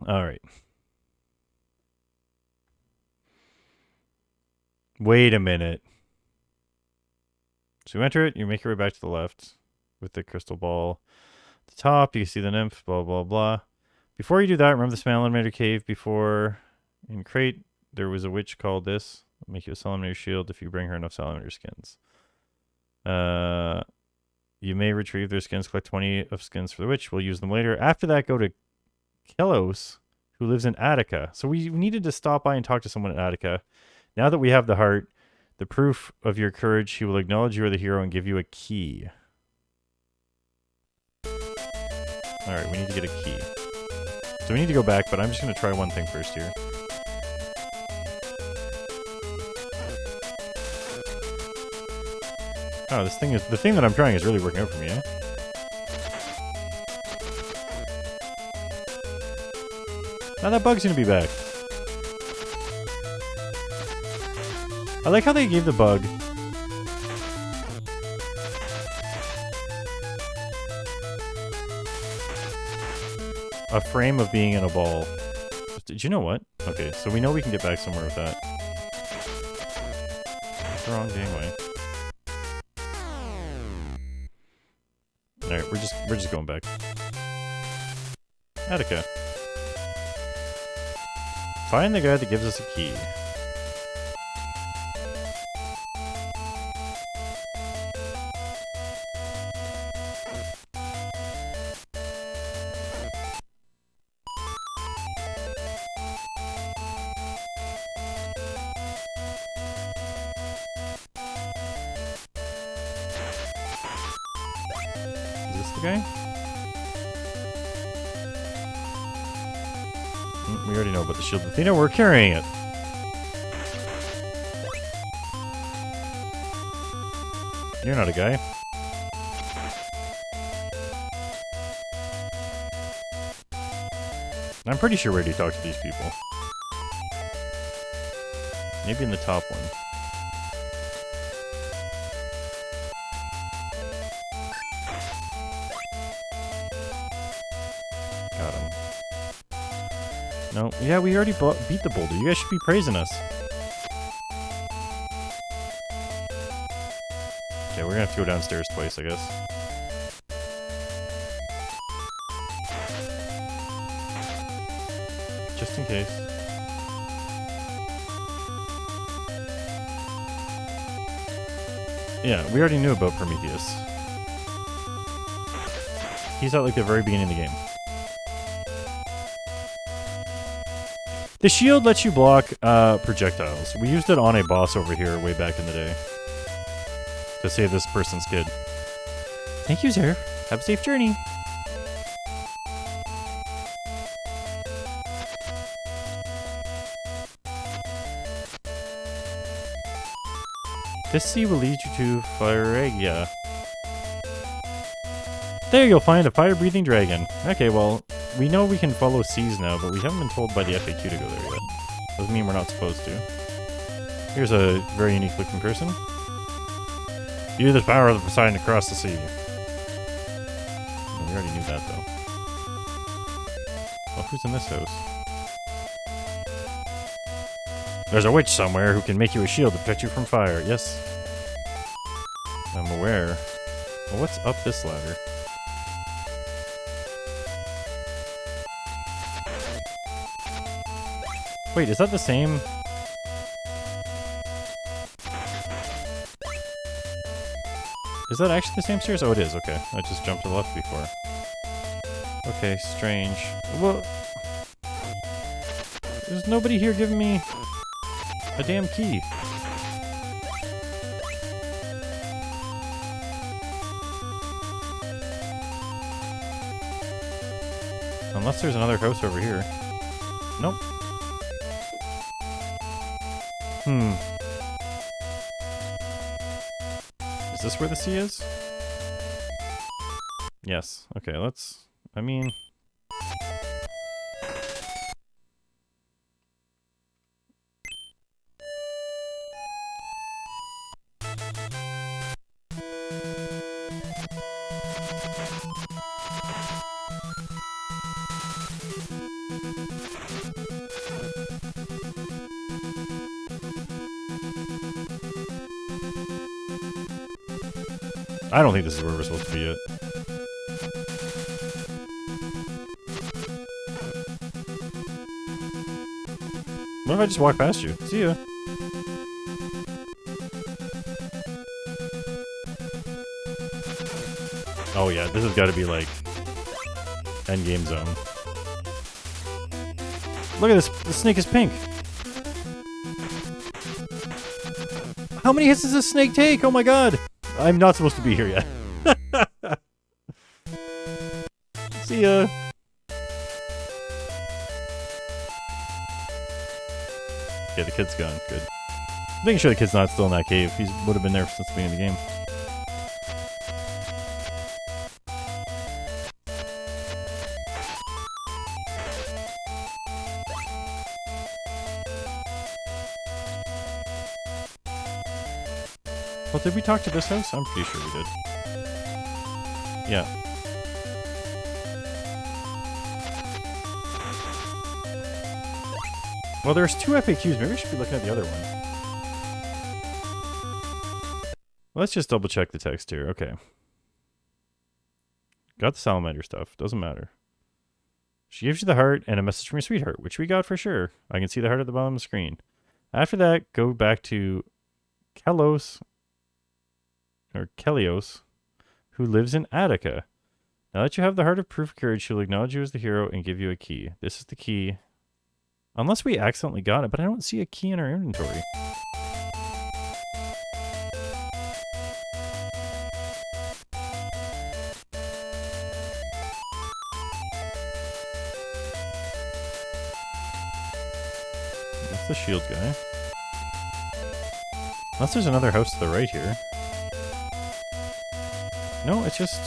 Alright. Wait a minute. So you enter it, you make your way back to the left with the crystal ball. At the top, you see the nymph, blah, blah, blah. Before you do that, remember the Salamander Cave before in Crate, there was a witch called this. It'll make you a Salamander shield if you bring her enough Salamander skins. You may retrieve their skins, collect 20 of skins for the witch. We'll use them later. After that, go to Kelos, who lives in Attica. So we needed to stop by and talk to someone in Attica. Now that we have the heart, the proof of your courage, he will acknowledge you are the hero and give you a key. Alright, we need to get a key. So we need to go back, but I'm just going to try one thing first here. Oh, this thing is... The thing that I'm trying is really working out for me, eh? Now that bug's going to be back. I like how they gave the bug a frame of being in a ball. Did you know what? Okay, so we know we can get back somewhere with that. It's the wrong gangway. Alright, we're just going back. Attica. Find the guy that gives us a key. Okay. We already know about the shield of Athena. We're carrying it. You're not a guy. I'm pretty sure we already talked to these people. Maybe in the top one. Got him. No, yeah, we already beat the boulder. You guys should be praising us. Okay, we're gonna have to go downstairs twice, I guess. Just in case. Yeah, we already knew about Prometheus. He's at like the very beginning of the game. The shield lets you block projectiles. We used it on a boss over here way back in the day. To save this person's kid. Thank you, sir. Have a safe journey. This sea will lead you to Firegia. There you'll find a fire-breathing dragon. Okay, well, we know we can follow seas now, but we haven't been told by the FAQ to go there yet. Doesn't mean we're not supposed to. Here's a very unique-looking person. Use the power of the Poseidon to cross the sea. Well, we already knew that, though. Well, who's in this house? There's a witch somewhere who can make you a shield to protect you from fire. Yes. I'm aware. Well, what's up this ladder? Wait, is that the same? Is that actually the same stairs? Oh, it is. Okay. I just jumped to the left before. Okay, strange. Well, there's nobody here giving me a damn key. Unless there's another house over here. Nope. Is this where the sea is? Yes. Okay, let's... I mean... I don't think this is where we're supposed to be yet. What if I just walk past you? See ya. Oh yeah, this has got to be like endgame zone. Look at this. The snake is pink. How many hits does this snake take? Oh my god. I'm not supposed to be here yet. See ya. Okay, the kid's gone. Good. Making sure the kid's not still in that cave. He would have been there since the beginning of the game. Well, did we talk to this house? I'm pretty sure we did. Yeah. Well, there's 2 FAQs. Maybe we should be looking at the other one. Let's just double check the text here. Okay. Got the salamander stuff. Doesn't matter. She gives you the heart and a message from your sweetheart, which we got for sure. I can see the heart at the bottom of the screen. After that, go back to Kelios, who lives in Attica. Now that you have the heart of proof of courage, she'll acknowledge you as the hero and give you a key. This is the key. Unless we accidentally got it, but I don't see a key in our inventory. That's the shield guy. Unless there's another house to the right here. No, it's just...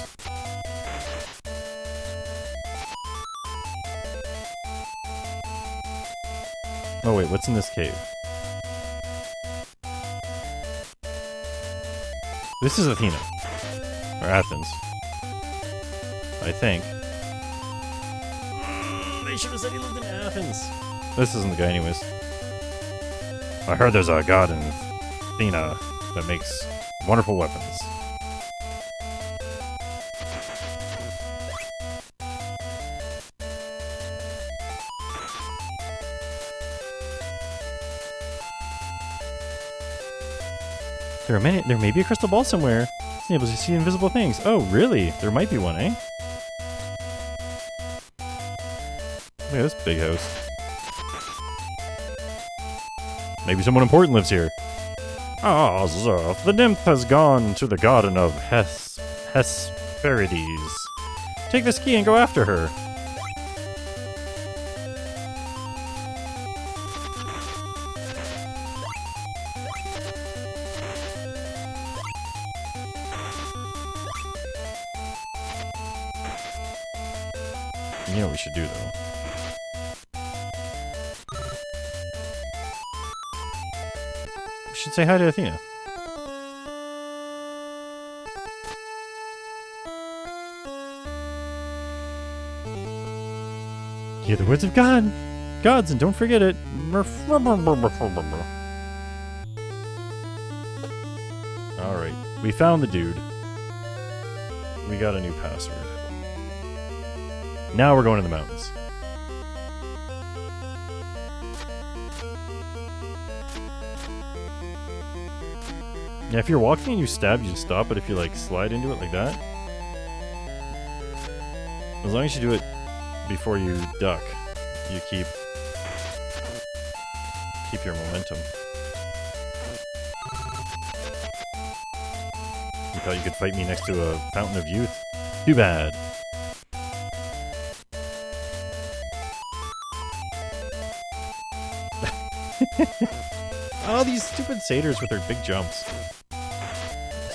Oh wait, what's in this cave? This is Athena. Or Athens. I think. They should have said he lived in Athens. This isn't the guy anyways. I heard there's a god in Athena that makes wonderful weapons. There may be a crystal ball somewhere. It's able to see invisible things. Oh, really? There might be one, eh? Look at this big house. Maybe someone important lives here. Ah, Zerf, the nymph has gone to the garden of Hesperides. Take this key and go after her. You know what we should do, though? We should say hi to Athena. Hear the words of gods, and don't forget it. Alright, we found the dude. We got a new password. Now we're going to the mountains. Yeah, if you're walking and you stab, you just stop, but if you like slide into it like that, as long as you do it before you duck, you keep your momentum. You thought you could fight me next to a fountain of youth? Too bad. Oh, these stupid satyrs with their big jumps.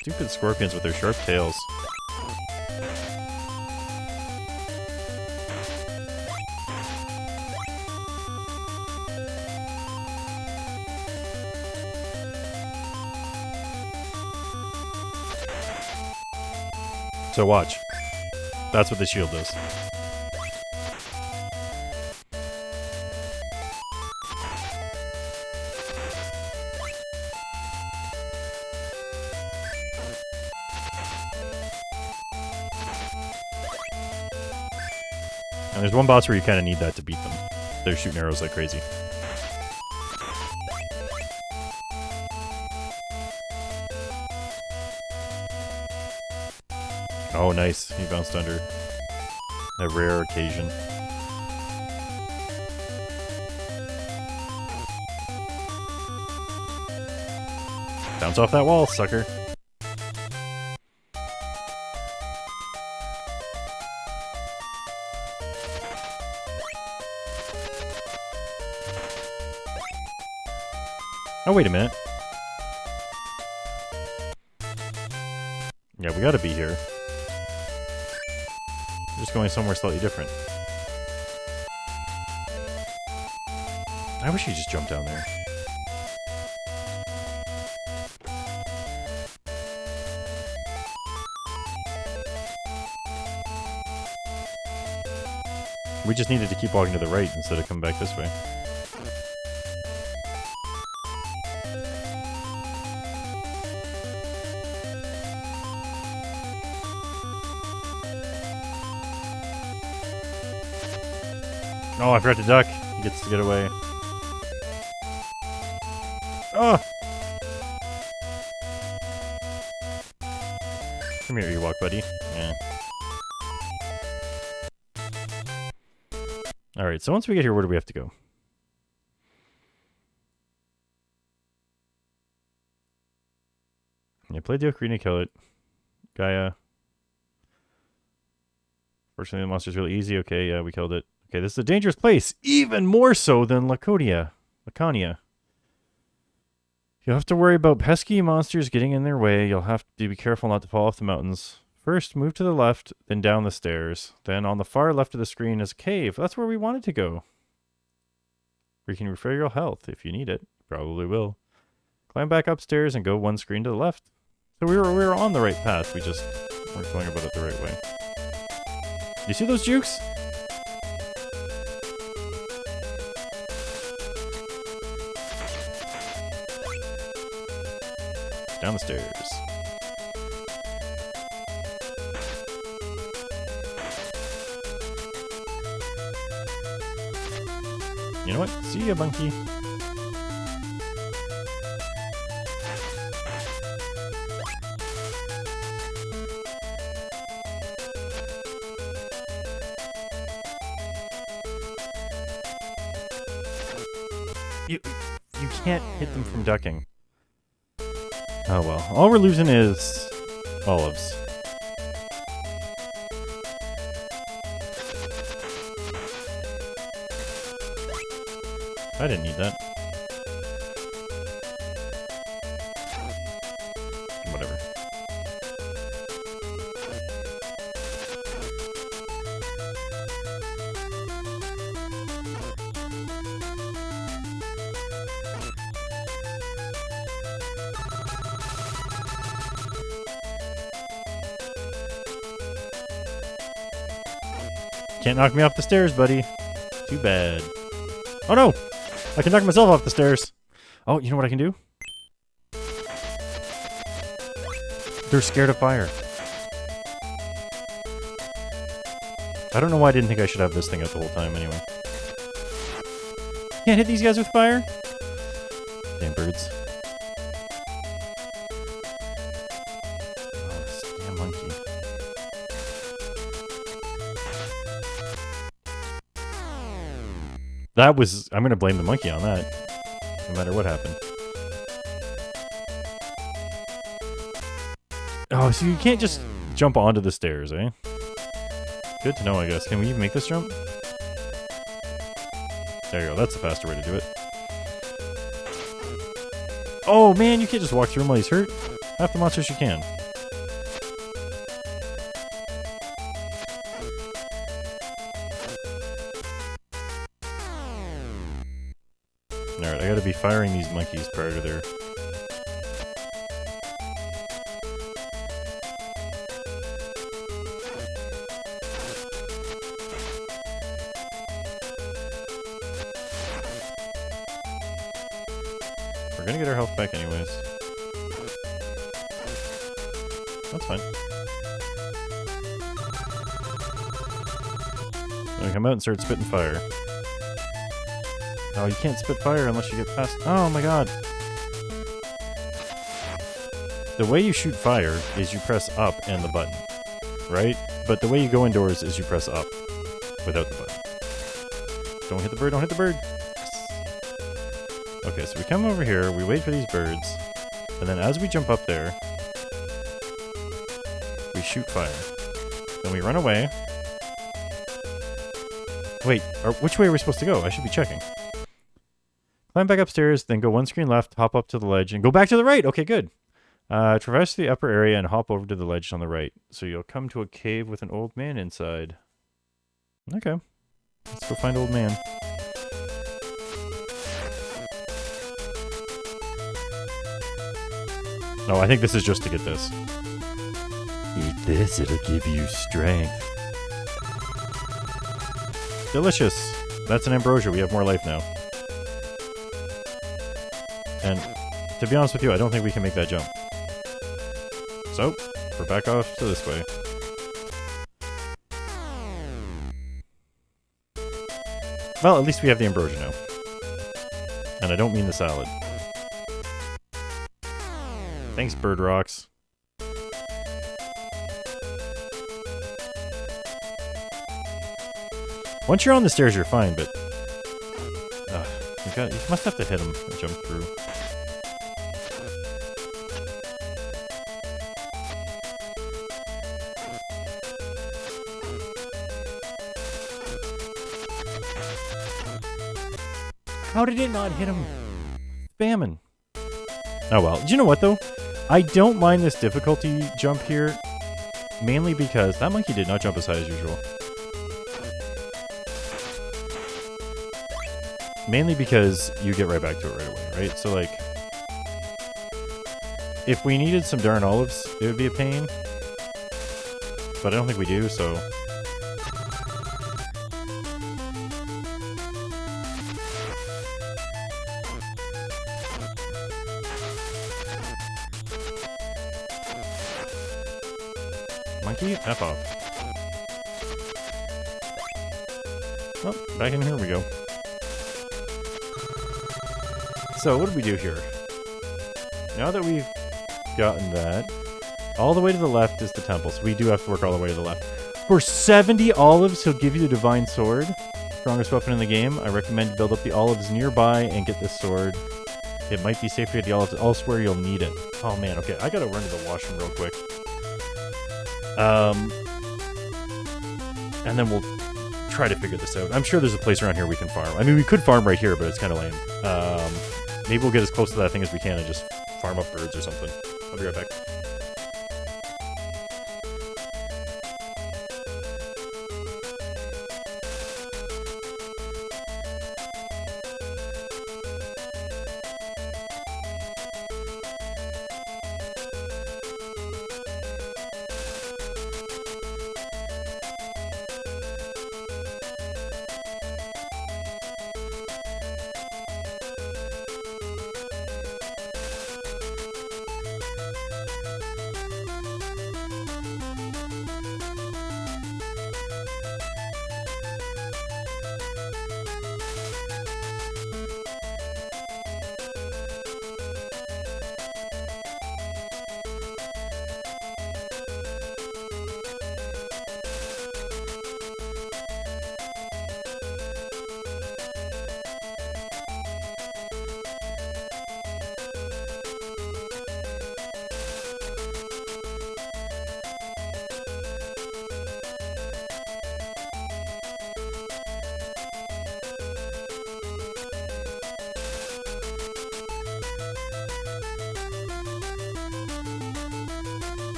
Stupid scorpions with their sharp tails. So watch. That's what the shield does. And there's one boss where you kind of need that to beat them. They're shooting arrows like crazy. Oh, nice. He bounced under. A rare occasion. Bounce off that wall, sucker. Oh, wait a minute. Yeah, we gotta be here. We're just going somewhere slightly different. I wish he just jumped down there. We just needed to keep walking to the right instead of coming back this way. Oh, I forgot to duck. He gets to get away. Oh! Come here, Ewok buddy. Yeah. Alright, so once we get here, where do we have to go? Yeah, play the ocarina, kill it. Gaia. Fortunately, the monster's really easy. Okay, yeah, we killed it. Okay, this is a dangerous place. Even more so than Laconia. You'll have to worry about pesky monsters getting in their way. You'll have to be careful not to fall off the mountains. First, move to the left, then down the stairs. Then on the far left of the screen is a cave. That's where we wanted to go. We can refill your health if you need it. Probably will. Climb back upstairs and go one screen to the left. So we were on the right path. We just weren't going about it the right way. You see those jukes? Down the stairs. You know what? See ya, monkey. You can't hit them from ducking. Oh well. All we're losing is olives. I didn't need that. Whatever. Can't knock me off the stairs, buddy. Too bad. Oh no! I can knock myself off the stairs. Oh, you know what I can do? They're scared of fire. I don't know why I didn't think I should have this thing out the whole time anyway. Can't hit these guys with fire? Damn birds. Oh, this damn monkey. That was... I'm going to blame the monkey on that. No matter what happened. Oh, so you can't just jump onto the stairs, eh? Good to know, I guess. Can we even make this jump? There you go. That's the faster way to do it. Oh, man, you can't just walk through him while he's hurt. Half the monsters you can. Alright, I gotta be firing these monkeys prior to their... We're gonna get our health back anyways. That's fine. Then we come out and start spitting fire. Oh, you can't spit fire unless you get past... Oh my god! The way you shoot fire is you press up and the button, right? But the way you go indoors is you press up without the button. Don't hit the bird, don't hit the bird! Okay, so we come over here, we wait for these birds, and then as we jump up there, we shoot fire. Then we run away. Wait, which way are we supposed to go? I should be checking. Climb back upstairs, then go one screen left, hop up to the ledge, and go back to the right! Okay, good. Traverse the upper area and hop over to the ledge on the right. So you'll come to a cave with an old man inside. Okay. Let's go find old man. No, I think this is just to get this. Eat this, it'll give you strength. Delicious. That's an ambrosia. We have more life now. And to be honest with you, I don't think we can make that jump. So, we're back off to this way. Well, at least we have the ambrosia now. And I don't mean the salad. Thanks, Bird Rocks. Once you're on the stairs, you're fine, but... you must have to hit him and jump through. How did it not hit him? Spamming. Oh well. Do you know what, though? I don't mind this difficulty jump here, mainly because that monkey did not jump as high as usual. Mainly because you get right back to it right away, right? So, like, if we needed some darn olives, it would be a pain. But I don't think we do, so... Monkey, F off. Oh, back in here we go. So, what did we do here? Now that we've gotten that, all the way to the left is the temple, so we do have to work all the way to the left. For 70 olives, he'll give you the Divine Sword. Strongest weapon in the game. I recommend you build up the olives nearby and get this sword. It might be safer to get the olives elsewhere, you'll need it. Oh man, okay, I gotta run to the washroom real quick. And then we'll try to figure this out. I'm sure there's a place around here we can farm. I mean, we could farm right here, but it's kind of lame. Maybe we'll get as close to that thing as we can and just farm up birds or something. I'll be right back.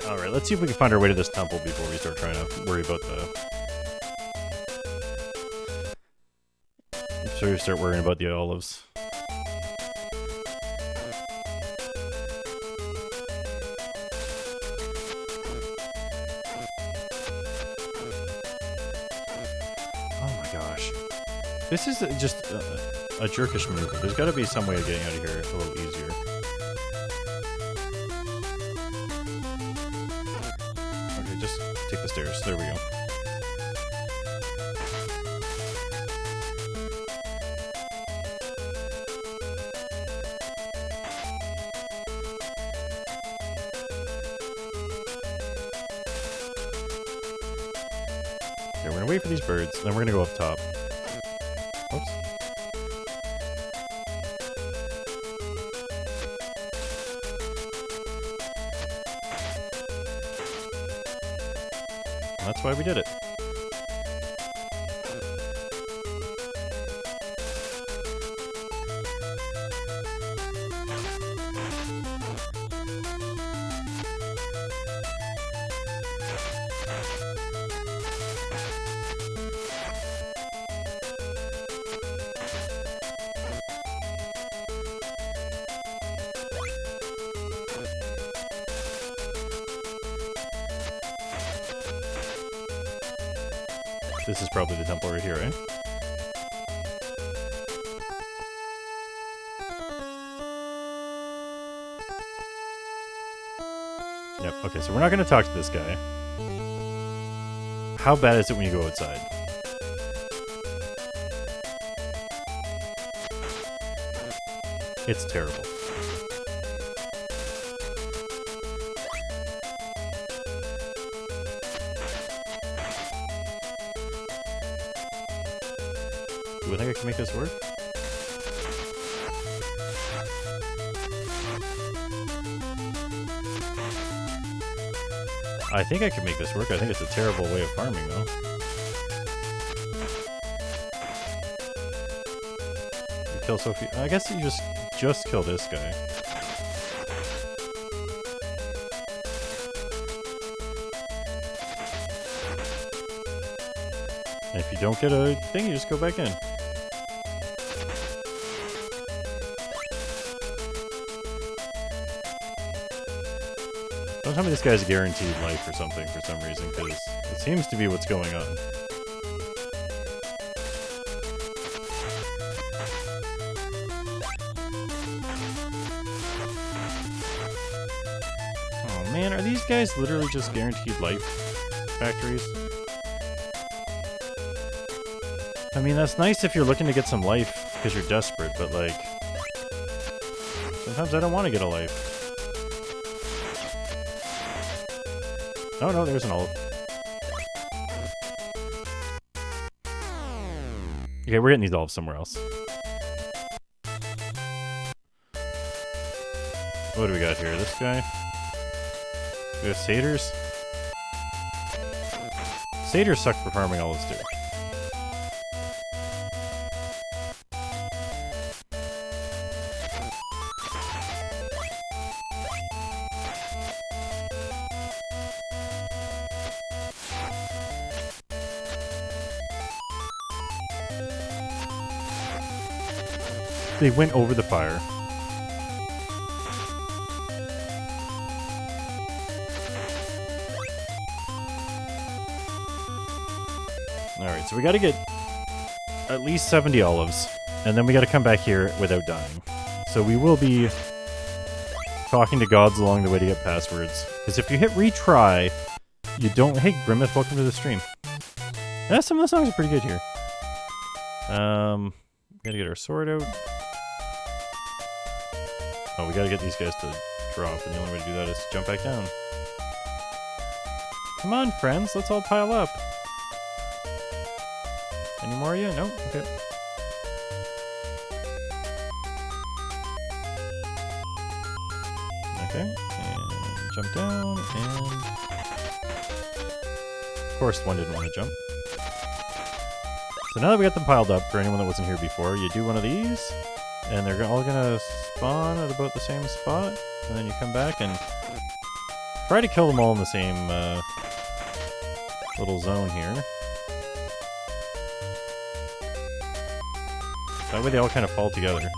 Alright, let's see if we can find our way to this temple before we start trying to worry about Before we start worrying about the olives. Oh my gosh. This is just a jerkish maneuver. There's gotta be some way of getting out of here a little easier. Okay, just take the stairs. There we go. Okay, we're gonna wait for these birds, then we're gonna go up top. Oops. And that's why we did it. This is probably the temple right here, right? Yep, okay, so we're not going to talk to this guy. How bad is it when you go outside? It's terrible. Do I think I can make this work? I think I can make this work. I think it's a terrible way of farming, though. You kill so few. I guess you just kill this guy. And if you don't get a thing, you just go back in. Don't tell me this guy's guaranteed life or something for some reason, because it seems to be what's going on. Oh man, are these guys literally just guaranteed life factories? I mean, that's nice if you're looking to get some life because you're desperate, but like, sometimes I don't want to get a life. Oh no, there's an olive. Okay, we're getting these olives somewhere else. What do we got here? This guy? We have satyrs? Satyrs suck for farming olives too. They went over the fire. Alright, so we gotta get at least 70 olives, and then we gotta come back here without dying. So we will be talking to gods along the way to get passwords. Because if you hit retry, you don't... Hey, Grimmeth, welcome to the stream. Yeah, some of the songs are pretty good here. Gotta get our sword out. Oh, we gotta get these guys to drop, and the only way to do that is to jump back down. Come on, friends, let's all pile up. Any more of you? No? Okay. Okay, and jump down, and... Of course, one didn't want to jump. So now that we got them piled up, for anyone that wasn't here before, you do one of these, and they're all gonna spawn at about the same spot, and then you come back and Try to kill them all in the same little zone here. That way they all kind of fall together.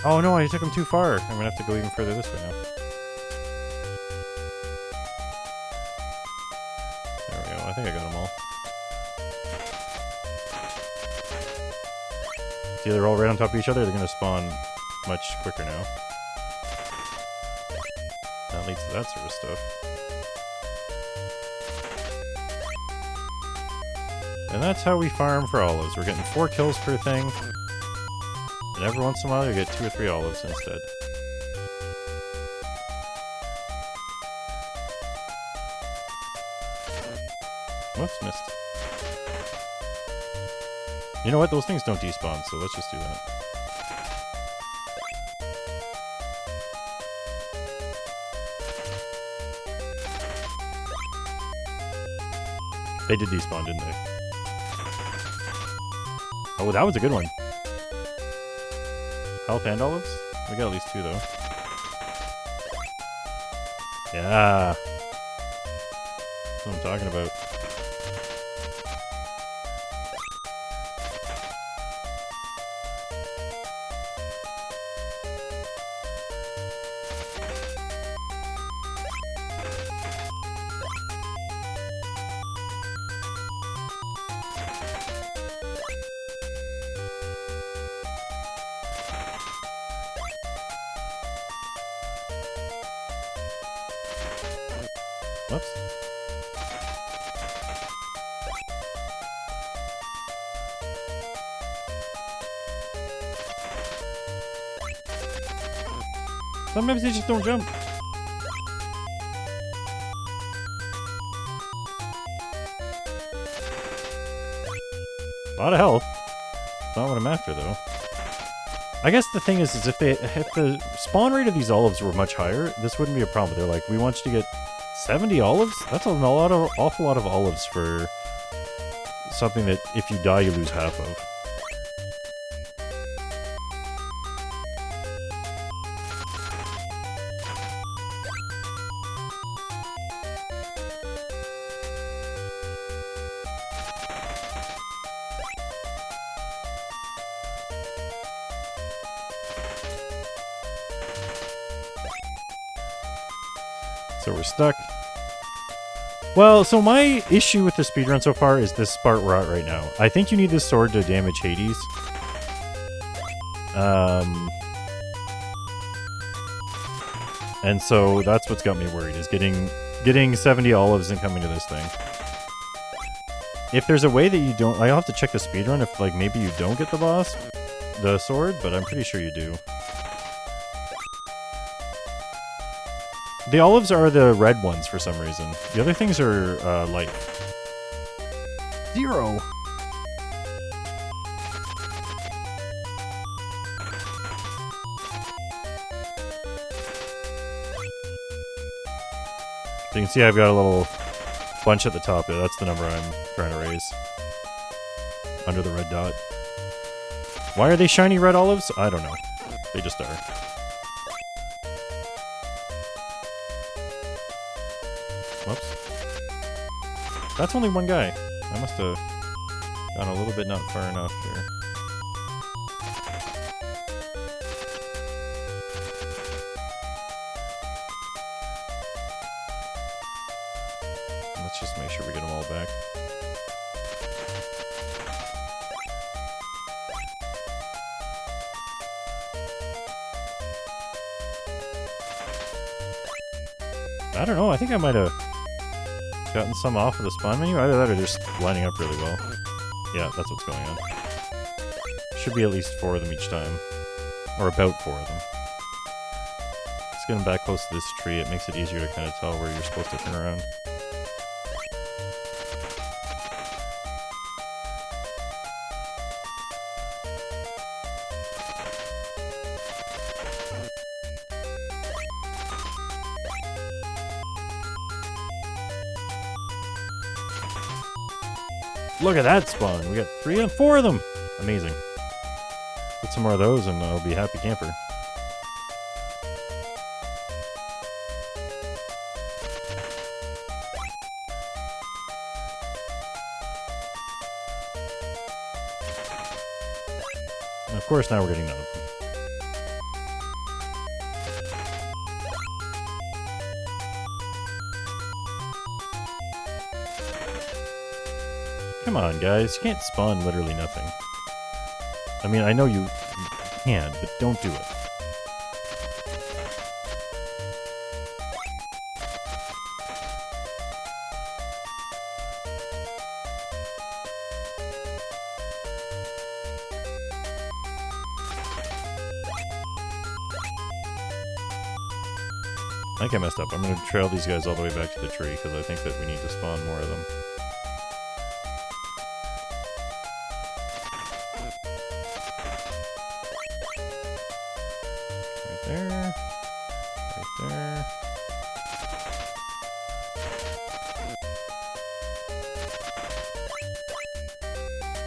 Oh no, I took them too far. I'm gonna have to go even further this way now. There we go. I think I got them all. See, they're all right on top of each other. They're gonna spawn much quicker now. That leads to that sort of stuff. And that's how we farm for olives. We're getting 4 kills per thing. And every once in a while you get 2 or 3 olives instead. Whoops, missed. You know what? Those things don't despawn, so let's just do that. They did despawn, didn't they? Oh, that was a good one. Health and olives? We got at least 2, though. Yeah. That's what I'm talking about. Whoops. Sometimes they just don't jump. A lot of health. Not what I'm after, though. I guess the thing is if the spawn rate of these olives were much higher, this wouldn't be a problem. They're like, we want you to get 70 olives? That's awful lot of olives for something that if you die, you lose half of. So we're stuck. Well, so my issue with the speedrun so far is this part we're at right now. I think you need this sword to damage Hades. And so that's what's got me worried, is getting 70 olives and coming to this thing. If there's a way that you don't... I'll have to check the speedrun if, like, maybe you don't get the boss, the sword, but I'm pretty sure you do. The olives are the red ones for some reason. The other things are light. 0! So you can see I've got a little bunch at the top there. That's the number I'm trying to raise. Under the red dot. Why are they shiny red olives? I don't know. They just are. Whoops. That's only one guy. I must have gone a little bit not far enough here. Let's just make sure we get them all back. I don't know, I think I might have gotten some off of the spawn menu. Either that or just lining up really well. Yeah, that's what's going on. Should be at least 4 of them each time. Or about 4 of them. Just getting back close to this tree, it makes it easier to kind of tell where you're supposed to turn around. Look at that spawn! We got 3 and 4 of them! Amazing. Get some more of those and I'll be a happy camper. Of course, now we're getting none of them. Come on, guys. You can't spawn literally nothing. I mean, I know you can, but don't do it. I think I messed up. I'm going to trail these guys all the way back to the tree, because I think that we need to spawn more of them. Right there. Right there.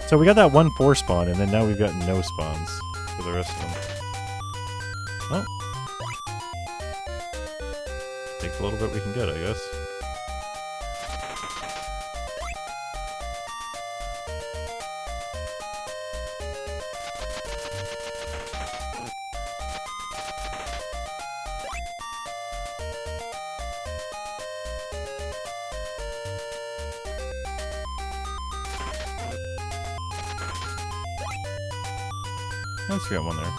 So we got that 1-4 spawn, and then now we've got no spawns for the rest of them. Oh. Take a little bit we can get, I guess. Let's get one there.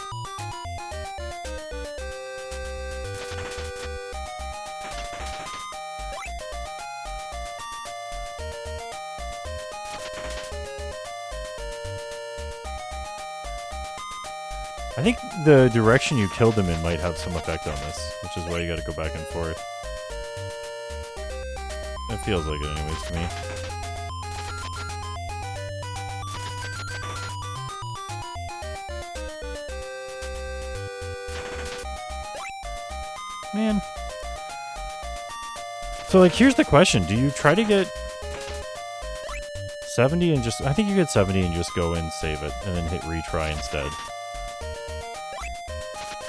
I think the direction you killed them in might have some effect on this, which is why you gotta go back and forth. It feels like it anyways to me. Man. So, like, here's the question. Do you try to get 70 and just... I think you get 70 and just go in, save it, and then hit retry instead.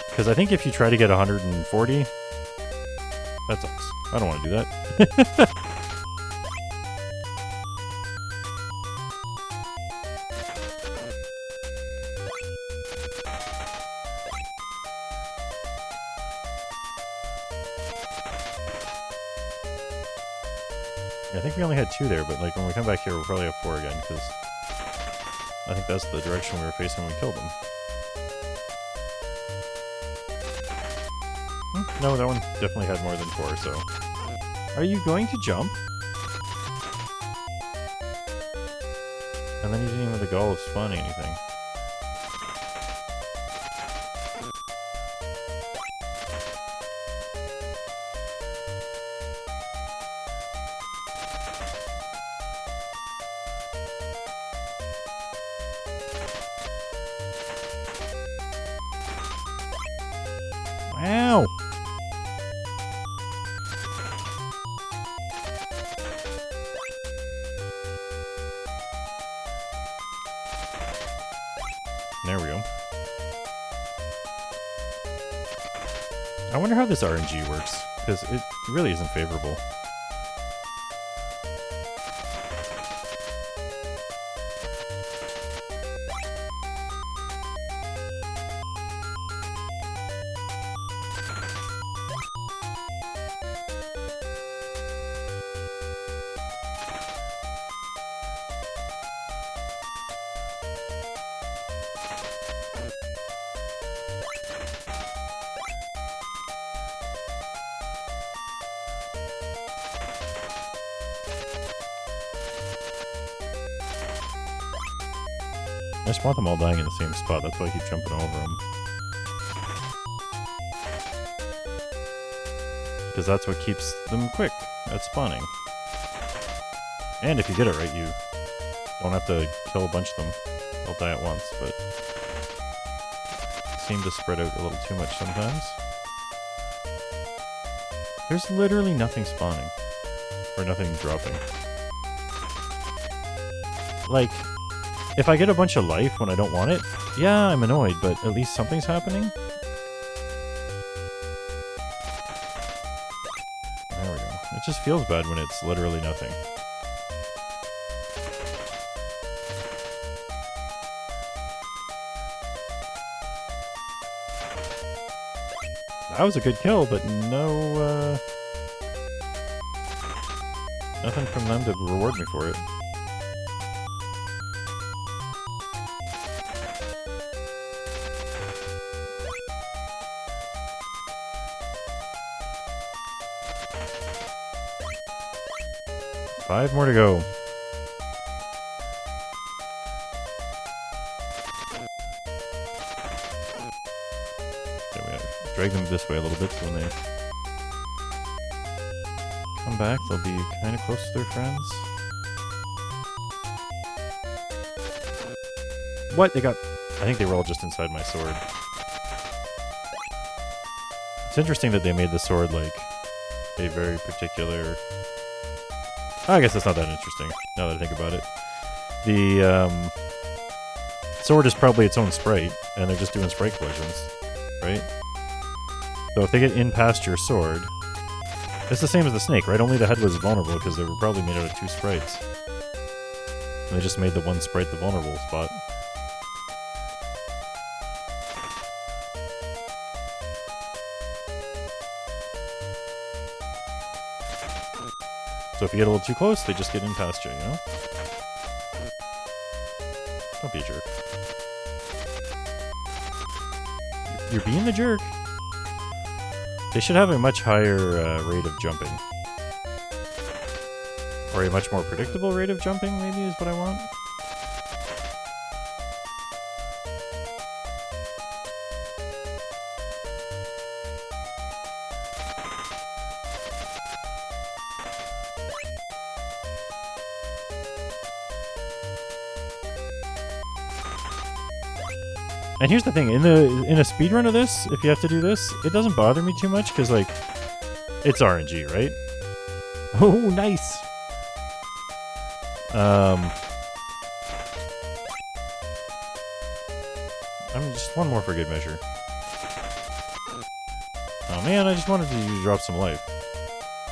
Because I think if you try to get 140, that sucks. I don't want to do that. I think we only had 2 there, but like when we come back here, we'll probably have 4 again, because I think that's the direction we were facing when we killed them. No, that one definitely had more than 4, so... Are you going to jump? And then you didn't even have the goal of spawning anything. Wow! There we go. I wonder how this RNG works, because it really isn't favorable. I just want them all dying in the same spot, that's why I keep jumping over them. Because that's what keeps them quick at spawning. And if you get it right, you don't have to kill a bunch of them. They'll die at once, but seem to spread out a little too much sometimes. There's literally nothing spawning. Or nothing dropping. Like... if I get a bunch of life when I don't want it, yeah, I'm annoyed, but at least something's happening. There we go. It just feels bad when it's literally nothing. That was a good kill, but no, nothing from them to reward me for it. Five more to go. Okay, we gotta drag them this way a little bit so when they come back, they'll be kind of close to their friends. What? They got... I think they were all just inside my sword. It's interesting that they made the sword, like, a very particular... I guess that's not that interesting, now that I think about it. The, sword is probably its own sprite, and they're just doing sprite collisions, right? So if they get in past your sword... It's the same as the snake, right? Only the head was vulnerable because they were probably made out of two sprites. And they just made the one sprite the vulnerable spot. So if you get a little too close, they just get in past you, you know? Don't be a jerk. You're being the jerk. They should have a much higher rate of jumping. Or a much more predictable rate of jumping, maybe, is what I want. And here's the thing, in a speedrun of this, if you have to do this, it doesn't bother me too much, because, like, it's RNG, right? Oh, nice! I'm just one more for good measure. Oh man, I just wanted to drop some life.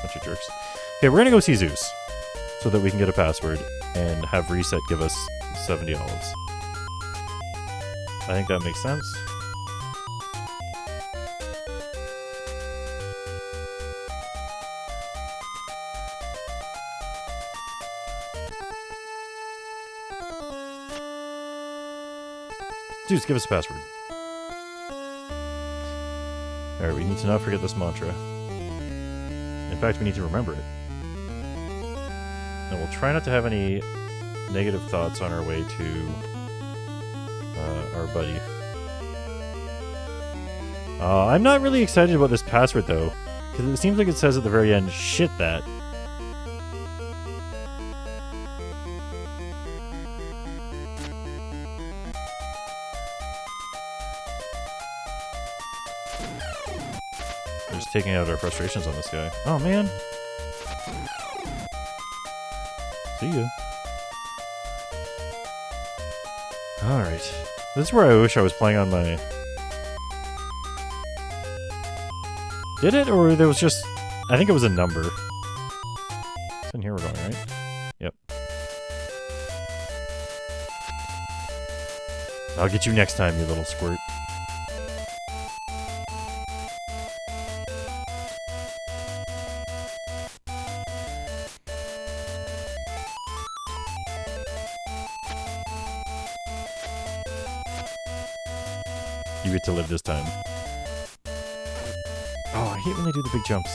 Bunch of jerks. Okay, we're gonna go see Zeus, so that we can get a password, and have Reset give us 70 olives. I think that makes sense. Zeus, give us a password. Alright, we need to not forget this mantra. In fact, we need to remember it. And we'll try not to have any negative thoughts on our way to our buddy. I'm not really excited about this password, though, because it seems like it says at the very end, shit that. We're just taking out our frustrations on this guy. Oh, man. See ya. Alright. This is where I wish I was playing on my... Did it? Or there was just... I think it was a number. It's in here we're going, right? Yep. I'll get you next time, you little squirt. You get to live this time. Oh, I hate when they do the big jumps.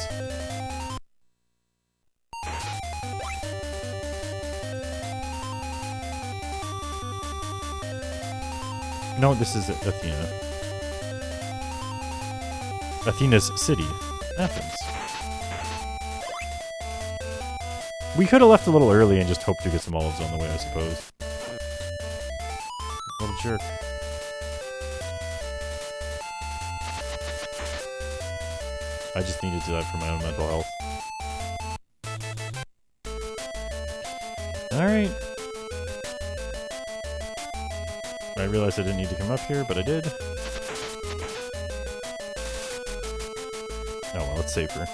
No, this is Athena. Athena's city. Athens. We could have left a little early and just hoped to get some olives on the way, I suppose. Little jerk. I just needed to that for my own mental health. Alright. I realized I didn't need to come up here, but I did. Oh well, it's safer.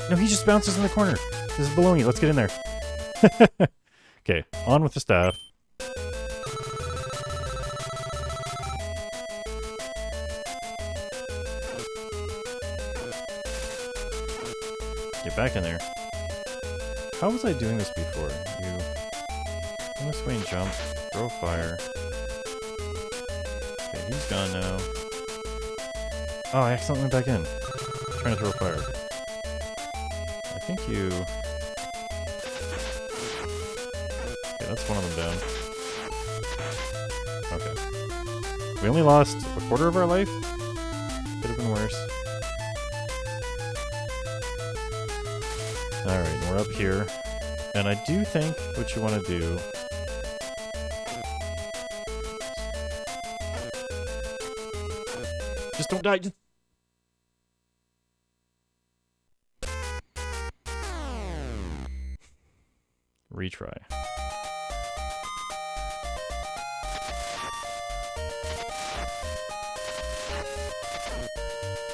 No, he just bounces in the corner. This is baloney. Let's get in there. Okay, on with the staff. Get back in there. How was I doing this before? You in this way and jump, throw fire. Okay, he's gone now. Oh, I accidentally went back in. Trying to throw fire. I think you... Okay, that's one of them down. Okay. We only lost a quarter of our life? Could have been worse. Alright, we're up here. And I do think what you want to do... Just don't die! Just... Retry.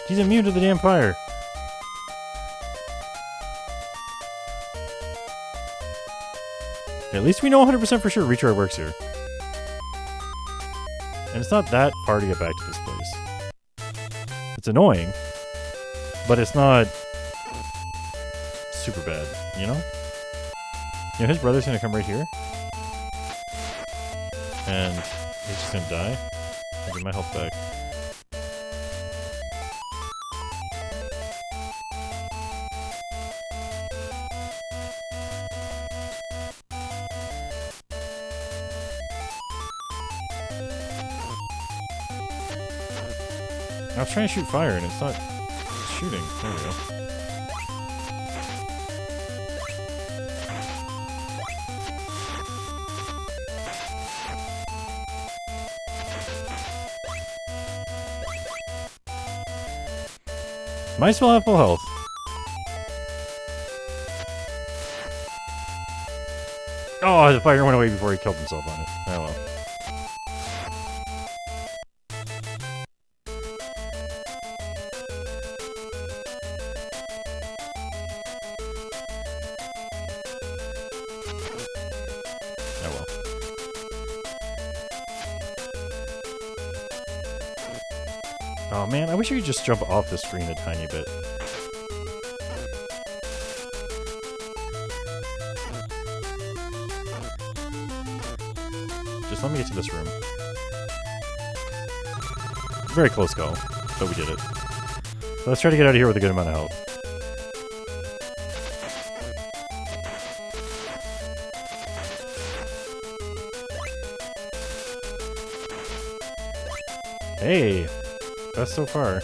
He's immune to the damn fire! At least we know 100% for sure retry works here. And it's not that far to get back to this place. It's annoying, but it's not super bad, you know? You know, his brother's gonna come right here. And he's just gonna die. I'll get my health back. I was trying to shoot fire and it's not shooting. There we go. Might as well have full health. Oh, the fire went away before he killed himself on it. Oh well. Oh man, I wish you could just jump off the screen a tiny bit. Just let me get to this room. Very close call, but we did it. So let's try to get out of here with a good amount of health. Hey! Best so far.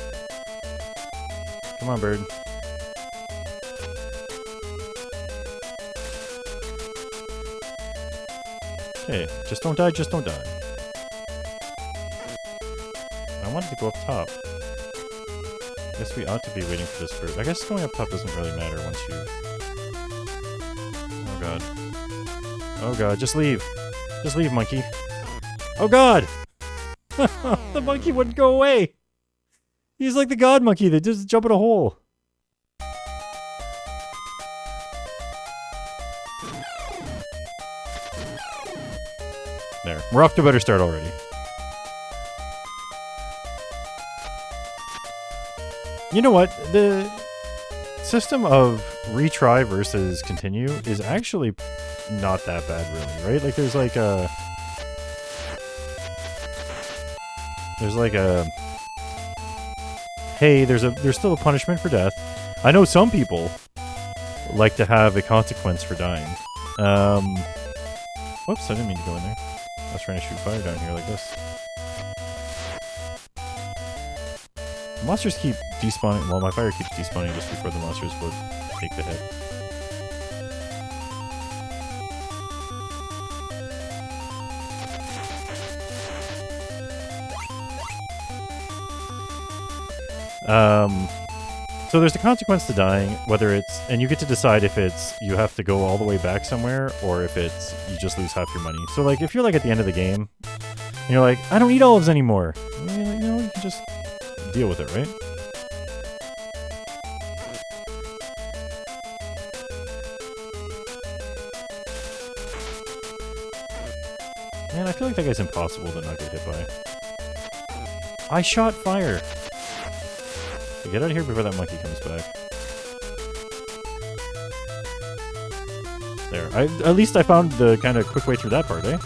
Come on, bird. Okay, just don't die, just don't die. I wanted to go up top. Guess we ought to be waiting for this bird. I guess going up top doesn't really matter once you... Oh god. Oh god, just leave. Just leave, monkey. Oh god! The monkey wouldn't go away! He's like the god monkey that just jump in a hole. There. We're off to a better start already. You know what? The system of retry versus continue is actually not that bad, really, right? Like, there's like a... Hey, there's still a punishment for death. I know some people like to have a consequence for dying. Whoops, I didn't mean to go in there. I was trying to shoot fire down here like this. Monsters keep despawning. Well, my fire keeps despawning just before the monsters would take the hit. So there's a consequence to dying, whether it's, and you get to decide if it's, you have to go all the way back somewhere, or if it's, you just lose half your money. So like, if you're like at the end of the game, and you're like, I don't need olives anymore, you know, you can just deal with it, right? feel like that guy's impossible to not get hit by. I shot fire! Okay, get out of here before that monkey comes back. There. At least I found the kind of quick way through that part, eh?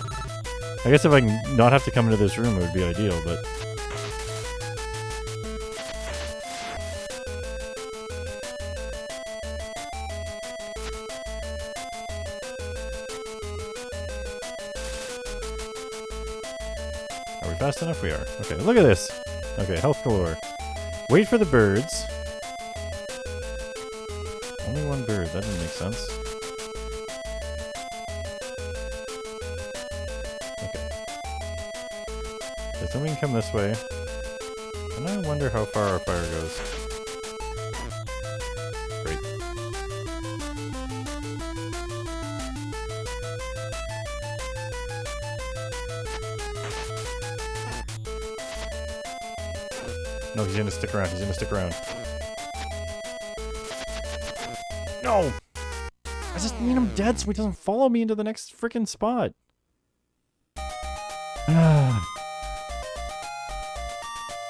I guess if I can not have to come into this room, it would be ideal, but... Are we fast enough? We are. Okay, look at this! Okay, health galore. Wait for the birds. Only one bird, that didn't make sense. So we can come this way. And I wonder how far our fire goes. Great. No, he's gonna stick around. He's gonna stick around. No! I just need him dead so he doesn't follow me into the next frickin' spot.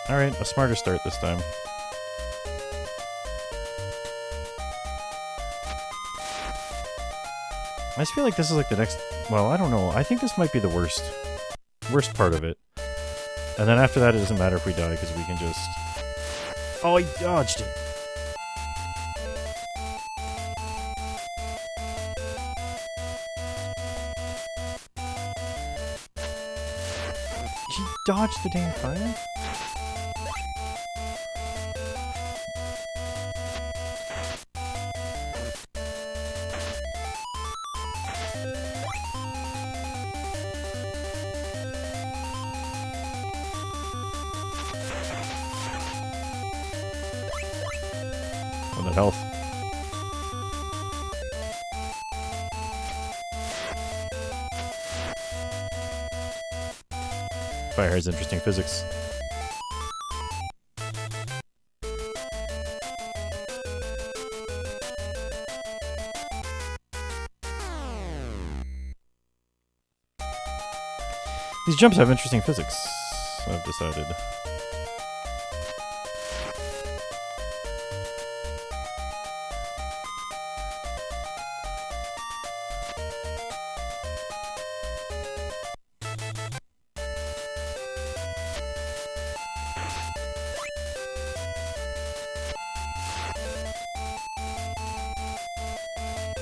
Alright, a smarter start this time. I just feel like this is like the next... Well, I don't know. I think this might be the worst part of it. And then after that, it doesn't matter if we die, because we can just... Oh, he dodged it! He dodged the damn fire? On that health. Fire has interesting physics. These jumps have interesting physics, I've decided.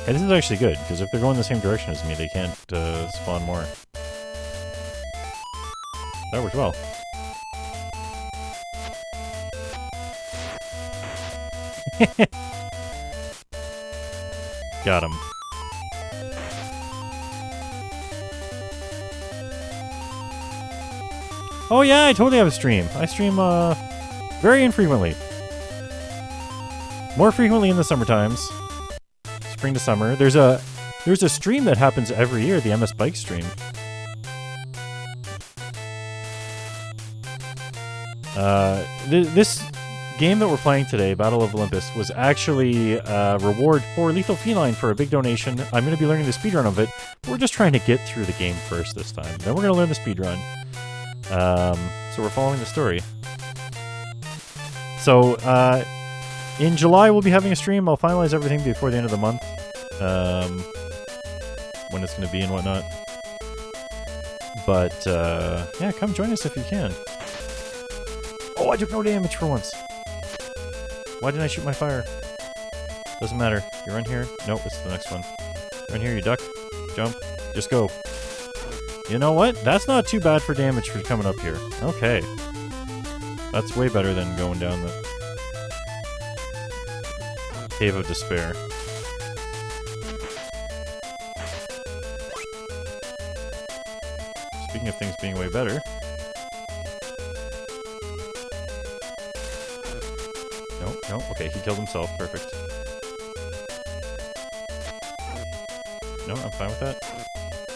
Hey, this is actually good, because if they're going the same direction as me, they can't spawn more. That worked well. Got him. Oh yeah, I totally have a stream. I stream very infrequently. More frequently in the summer times. Spring to summer. There's a stream that happens every year, the MS Bike stream. This game that we're playing today, Battle of Olympus, was actually a reward for Lethal Feline for a big donation. I'm going to be learning the speedrun of it. We're just trying to get through the game first this time. Then we're going to learn the speedrun. So we're following the story. So, in July we'll be having a stream. I'll finalize everything before the end of the month. When it's going to be and whatnot. But, yeah, come join us if you can. Oh, I took no damage for once. Why didn't I shoot my fire? Doesn't matter. You run here. Nope, it's the next one. Run here, you duck. Jump. Just go. You know what? That's not too bad for damage for coming up here. Okay. That's way better than going down the Cave of Despair. Speaking of things being way better... No, okay, he killed himself. Perfect. No, I'm fine with that.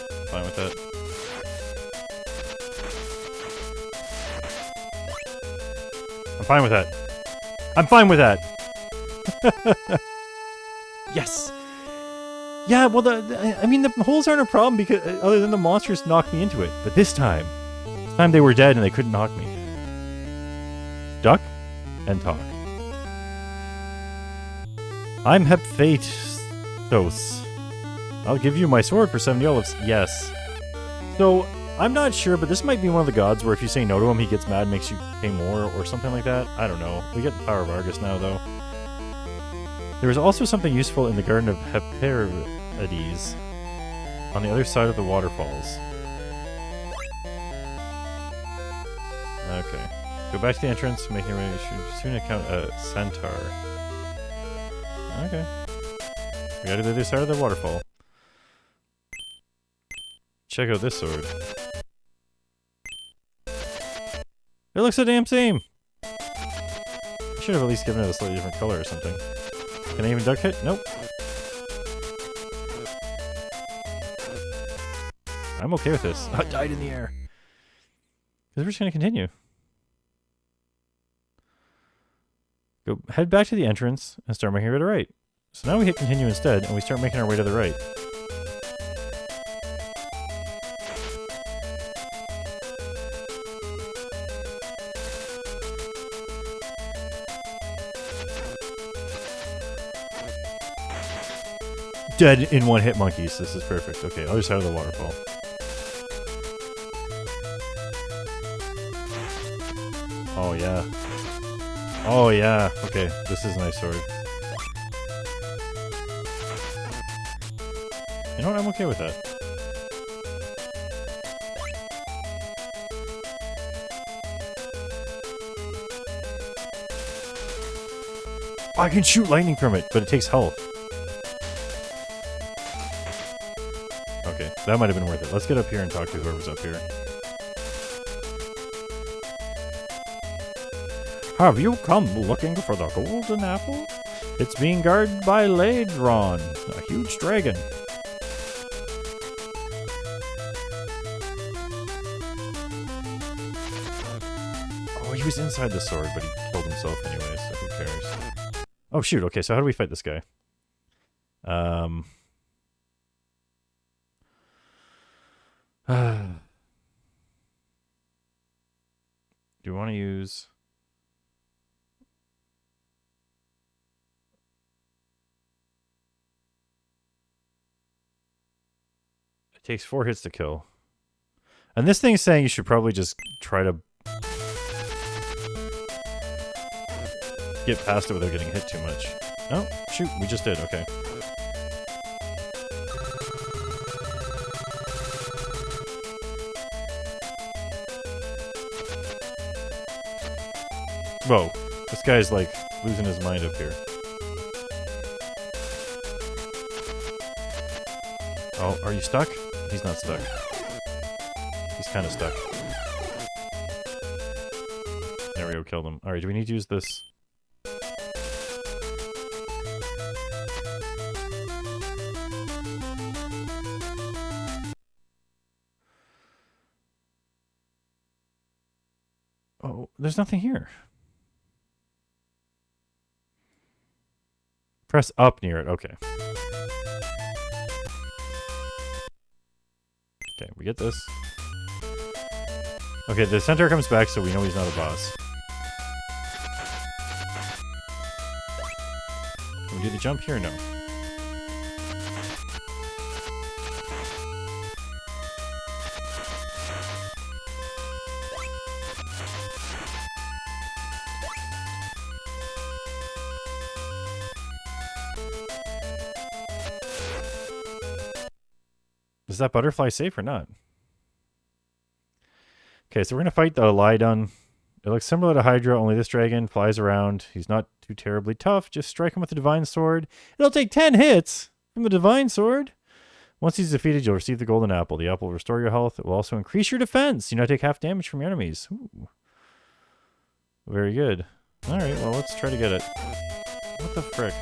I'm fine with that. I'm fine with that. I'm fine with that! Yes! Yeah, well, I mean, the holes aren't a problem because other than the monsters knocked me into it. But this time they were dead and they couldn't knock me. Duck and talk. I'm Hephaestus. I'll give you my sword for 70 olives. Yes. So, I'm not sure, but this might be one of the gods where if you say no to him, he gets mad and makes you pay more or something like that. I don't know. We get the power of Argus now, though. There is also something useful in the Garden of Hesperides on the other side of the waterfalls. Okay. Go back to the entrance, making your way. You should soon encounter a centaur. Okay. We gotta go to the other side of the waterfall. Check out this sword. It looks the damn same! I should have at least given it a slightly different color or something. Can I even duck hit? Nope. I'm okay with this. I died in the air. Because we're just gonna continue. Go head back to the entrance and start making our way to the right. So now we hit continue instead, and we start making our way to the right. Dead in one hit, monkeys. This is perfect. Okay, other side of the waterfall. Oh, yeah. Oh, yeah. Okay, this is a nice sword. You know what? I'm okay with that. Oh, I can shoot lightning from it, but it takes health. Okay, that might have been worth it. Let's get up here and talk to whoever's up here. Have you come looking for the golden apple? It's being guarded by Ladron, a huge dragon. Oh, he was inside the sword, but he killed himself anyway, so who cares? Oh, shoot. Okay, so how do we fight this guy? Do you want to use... It takes 4 hits to kill. And this thing is saying you should probably just try to get past it without getting hit too much. Oh, shoot, we just did, okay. Whoa, this guy's like losing his mind up here. Oh, are you stuck? He's not stuck. He's kind of stuck. There we go, killed him. Alright, do we need to use this? Oh, there's nothing here. Press up near it, okay. Okay, we get this. Okay, the centaur comes back, so we know he's not a boss. Can we do the jump here? No. Is that butterfly safe or not? Okay, so we're going to fight the Lydon. It looks similar to Hydra, only this dragon flies around. He's not too terribly tough. Just strike him with the Divine Sword. It'll take 10 hits from the Divine Sword. Once he's defeated, you'll receive the Golden Apple. The apple will restore your health. It will also increase your defense. You now take half damage from your enemies. Ooh. Very good. Alright, well, let's try to get it. What the frick?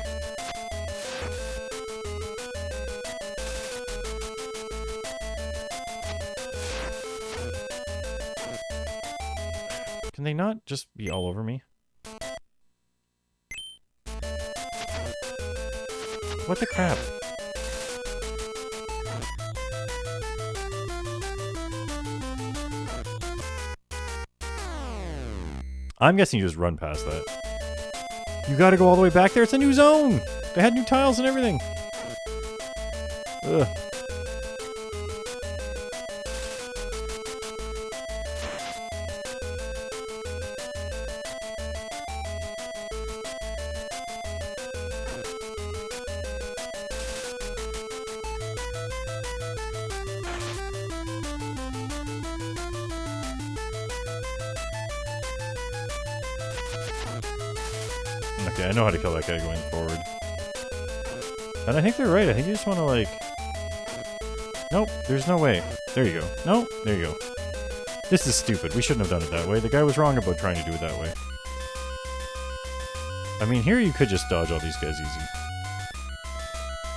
Can they not just be all over me? What the crap? I'm guessing you just run past that. You gotta go all the way back there. It's a new zone. They had new tiles and everything. Ugh. Okay, I know how to kill that guy going forward. And I think they're right. I think you just want to, like... Nope, there's no way. There you go. Nope, there you go. This is stupid. We shouldn't have done it that way. The guy was wrong about trying to do it that way. I mean, here you could just dodge all these guys easy.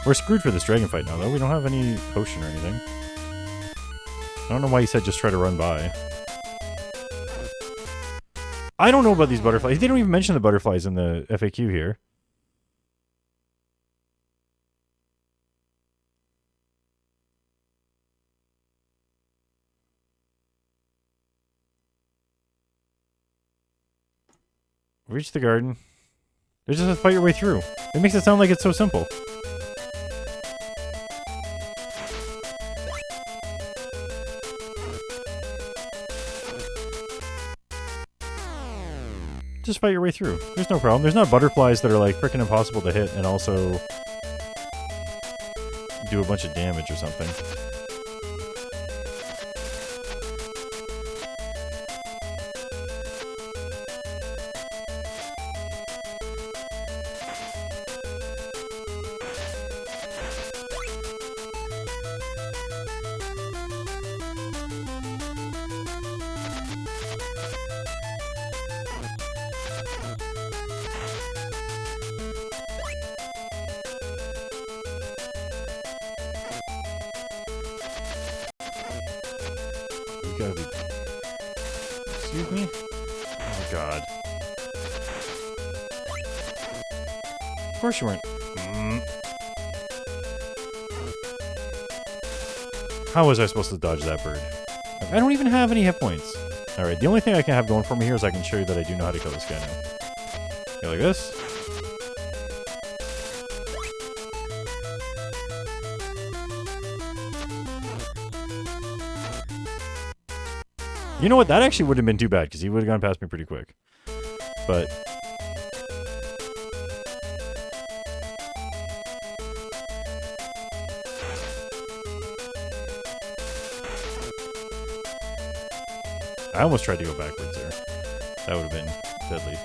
We're screwed for this dragon fight now, though. We don't have any potion or anything. I don't know why he said just try to run by. I don't know about these butterflies. They don't even mention the butterflies in the FAQ here. Reach the garden. You just have to fight your way through. It makes it sound like it's so simple. Just fight your way through. There's no problem. There's not butterflies that are like freaking impossible to hit and also do a bunch of damage or something. Gotta be... Excuse me? Oh god. Of course you weren't. How was I supposed to dodge that bird? I don't even have any hit points. Alright, the only thing I can have going for me here is I can show you that I do know how to kill this guy now. Go like this. You know what? That actually wouldn't have been too bad, because he would have gone past me pretty quick. But... I almost tried to go backwards there. That would have been deadly.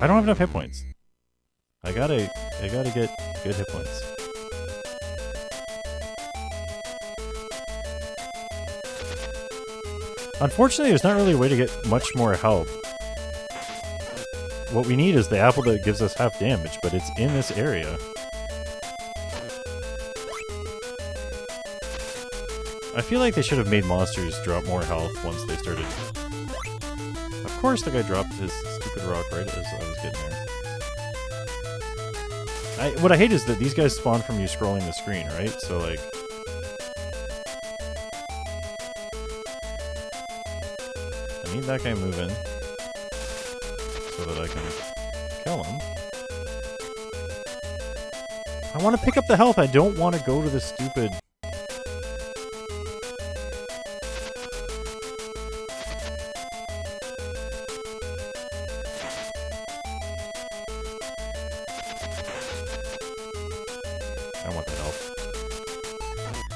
I don't have enough hit points. I gotta get good hit points. Unfortunately, there's not really a way to get much more help. What we need is the apple that gives us half damage, but it's in this area. I feel like they should have made monsters drop more health once they started. Of course the guy dropped his stupid rock right as I was getting there. What I hate is that these guys spawn from you scrolling the screen, right? So, like... I need that guy moving so that I can kill him. I want to pick up the health. I don't want to go to the stupid...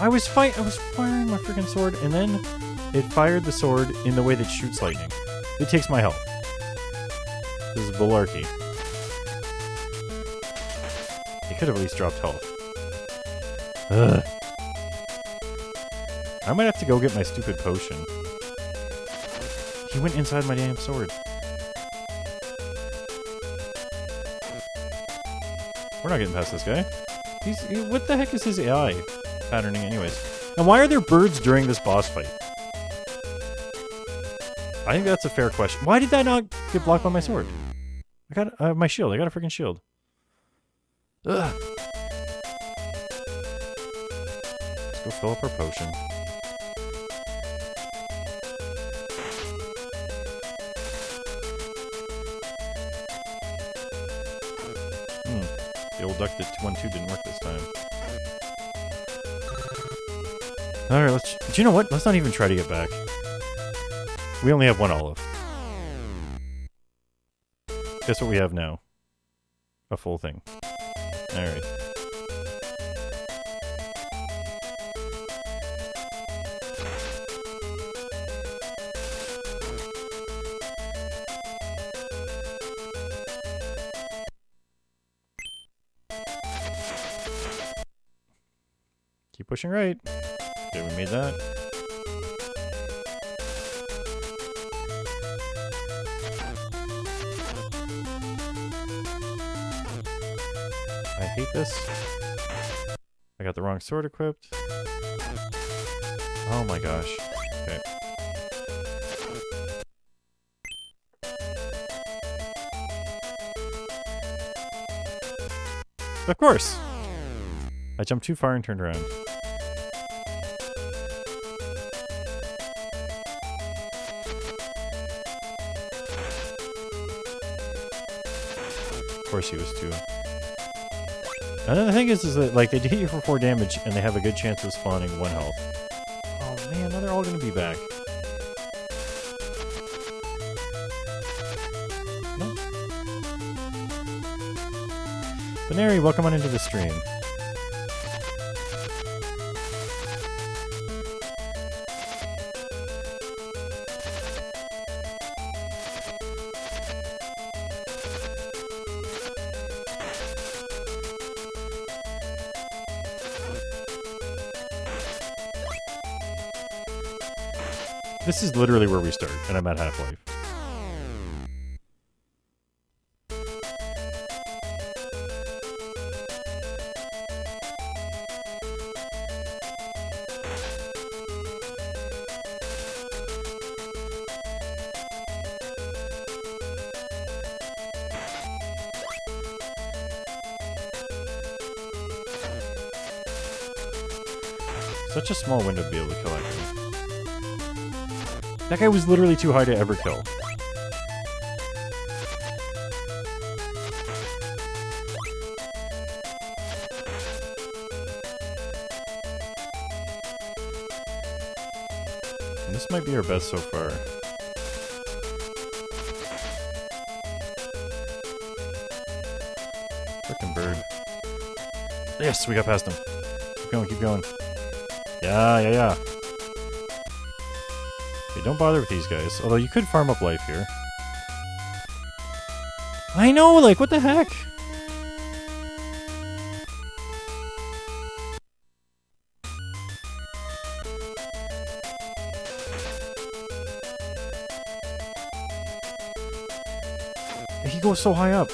I was firing my freaking sword, and then it fired the sword in the way that shoots lightning. It takes my health. This is malarkey. It could have at least dropped health. Ugh. I might have to go get my stupid potion. He went inside my damn sword. We're not getting past this guy. What the heck is his AI patterning anyways? And why are there birds during this boss fight? I think that's a fair question. Why did that not get blocked by my sword? I got my shield. I got a freaking shield. Ugh. Let's go fill up our potion. The old duck that 2-1-2 didn't work this time. Alright, let's... Do you know what? Let's not even try to get back. We only have 1 olive. Guess what we have now? A full thing. Alright. Keep pushing right. Okay, we made that. I hate this. I got the wrong sword equipped. Oh my gosh. Okay. Of course! I jumped too far and turned around. Of course he was too. And then the thing is that, like, they hit you for 4 damage, and they have a good chance of spawning 1 health. Oh man, now they're all gonna be back. No. Baneri, welcome on into the stream. This is literally where we start, and I'm at half-life. Such a small window to be able to kill actively. That guy was literally too high to ever kill. And this might be our best so far. Frickin' bird. Yes, we got past him. Keep going, keep going. Yeah. Okay, don't bother with these guys. Although you could farm up life here. I know, like, what the heck? He goes so high up.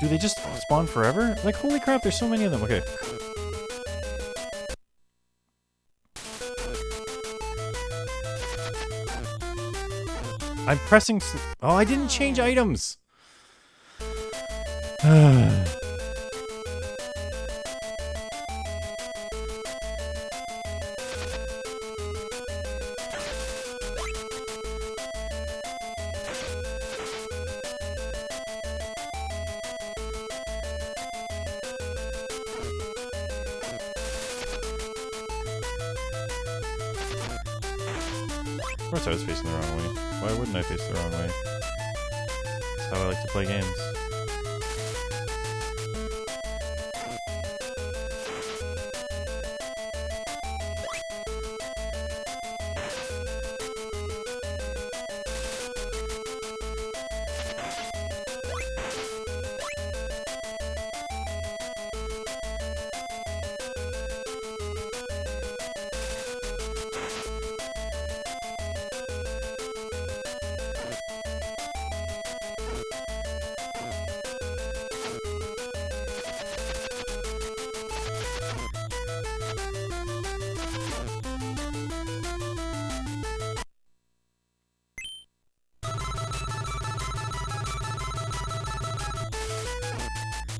Do they just spawn forever? Like, holy crap, there's so many of them. Okay. I'm pressing... Oh, I didn't change items! Of course I was facing the wrong way. Why wouldn't I face the wrong way? That's how I like to play games.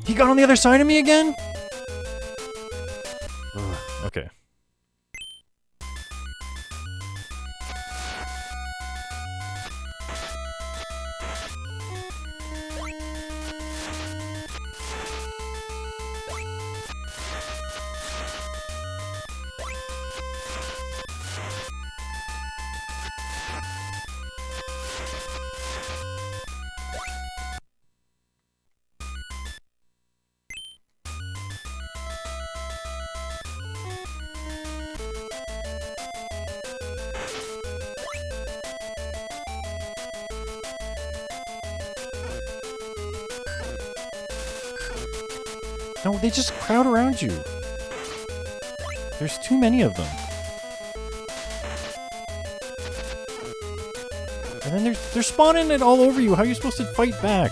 He got on the other side of me again? Ugh, okay. No, they just crowd around you. There's too many of them. And then they're spawning it all over you. How are you supposed to fight back?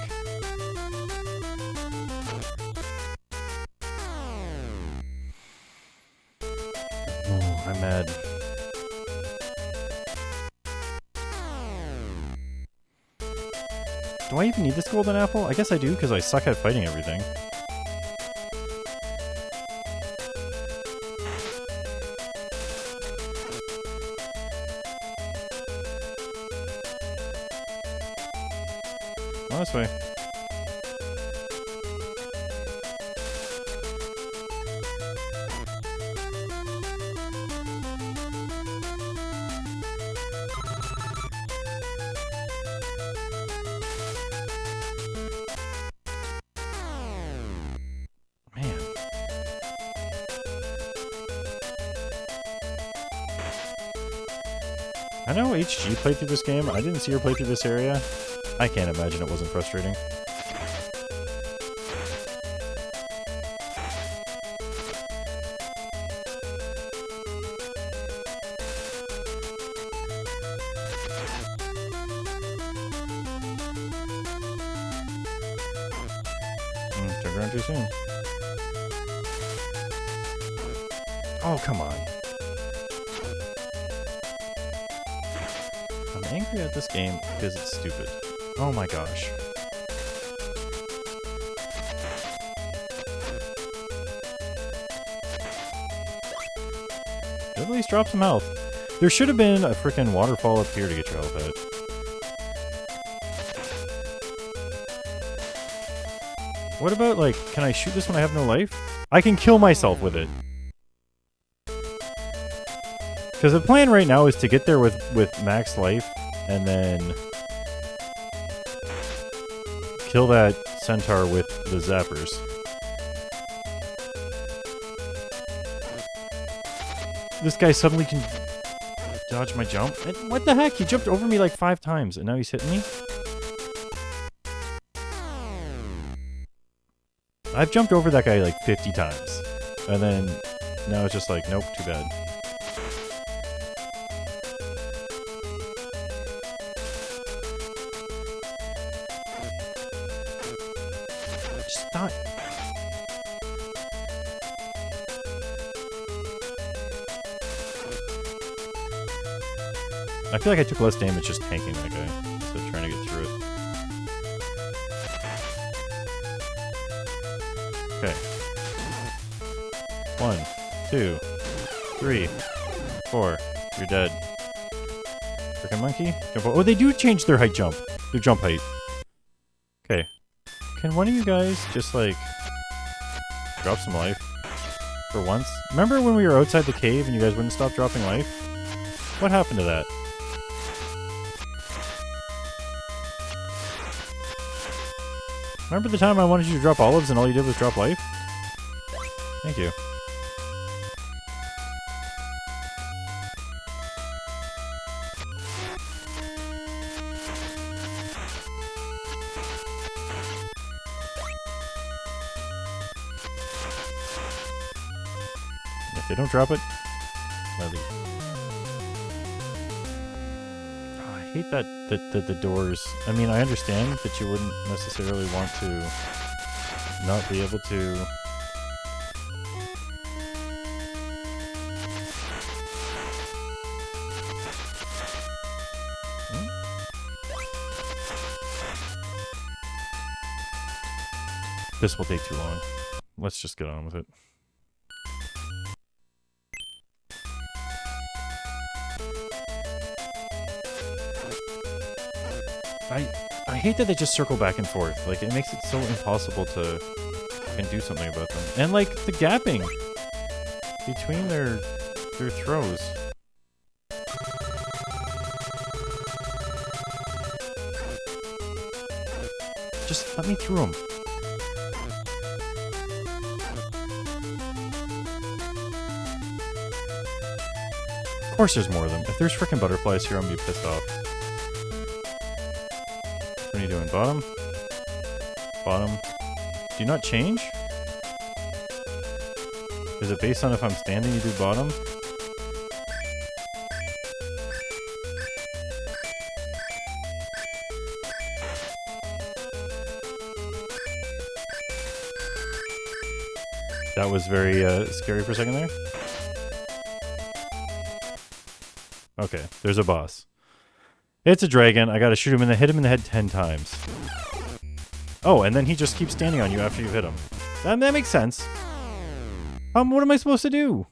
Oh, I'm mad. Do I even need this golden apple? I guess I do, because I suck at fighting everything. Oh, this way. Man. I know HG played through this game. I didn't see her play through this area. I can't imagine it wasn't frustrating. Turned around too soon. Oh, come on. I'm angry at this game because it's stupid. Oh my gosh. At least drop some health. There should have been a freaking waterfall up here to get your health out. What about, like, can I shoot this when I have no life? I can kill myself with it. Because the plan right now is to get there with max life and then kill that centaur with the zappers. This guy suddenly can dodge my jump. And what the heck? He jumped over me like 5 times and now he's hitting me? I've jumped over that guy like 50 times. And then now it's just like, nope, too bad. Just not. I feel like I took less damage just tanking that guy instead of trying to get through it. Okay. 1, 2, 3, 4. You're dead. Frickin' monkey. Jump. Oh, they do change their height jump. Their jump height. Okay. Can one of you guys just, like, drop some life? For once? Remember when we were outside the cave and you guys wouldn't stop dropping life? What happened to that? Remember the time I wanted you to drop olives and all you did was drop life? Thank you. If they don't drop it, I leave. Oh, I hate that the doors. I mean, I understand that you wouldn't necessarily want to not be able to. This will take too long. Let's just get on with it. I hate that they just circle back and forth. Like, it makes it so impossible to can do something about them. And like the gapping between their throws. Just let me through them. Of course there's more of them. If there's frickin' butterflies here, I'm gonna be pissed off. What are you doing? Bottom? Bottom. Do you not change? Is it based on if I'm standing, you do bottom? That was very scary for a second there. Okay, there's a boss. It's a dragon. I gotta shoot him in the hit him in the head 10 times. Oh, and then he just keeps standing on you after you hit him. That makes sense. What am I supposed to do?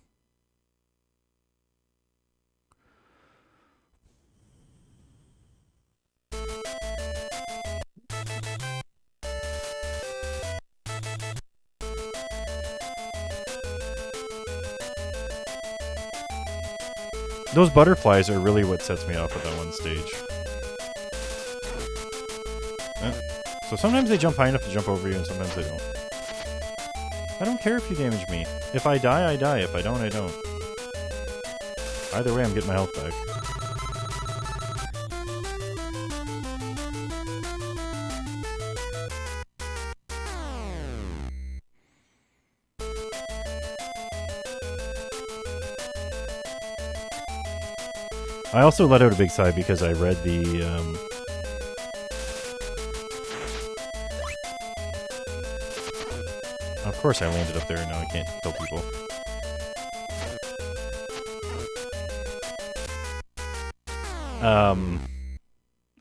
Those butterflies are really what sets me off at that one stage. So sometimes they jump high enough to jump over you, and sometimes they don't. I don't care if you damage me. If I die, I die. If I don't, I don't. Either way, I'm getting my health back. I also let out a big sigh because I read the, Of course I landed up there and now I can't kill people.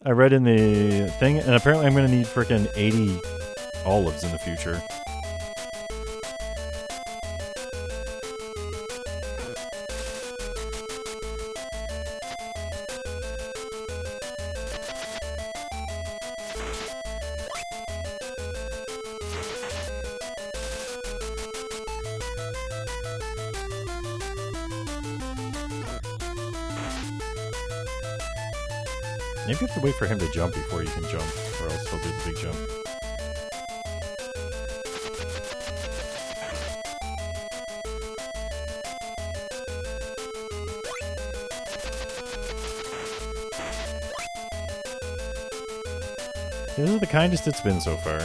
I read in the thing, and apparently I'm gonna need frickin' 80 olives in the future. Maybe you have to wait for him to jump before you can jump, or else he'll do the big jump. This is the kindest it's been so far.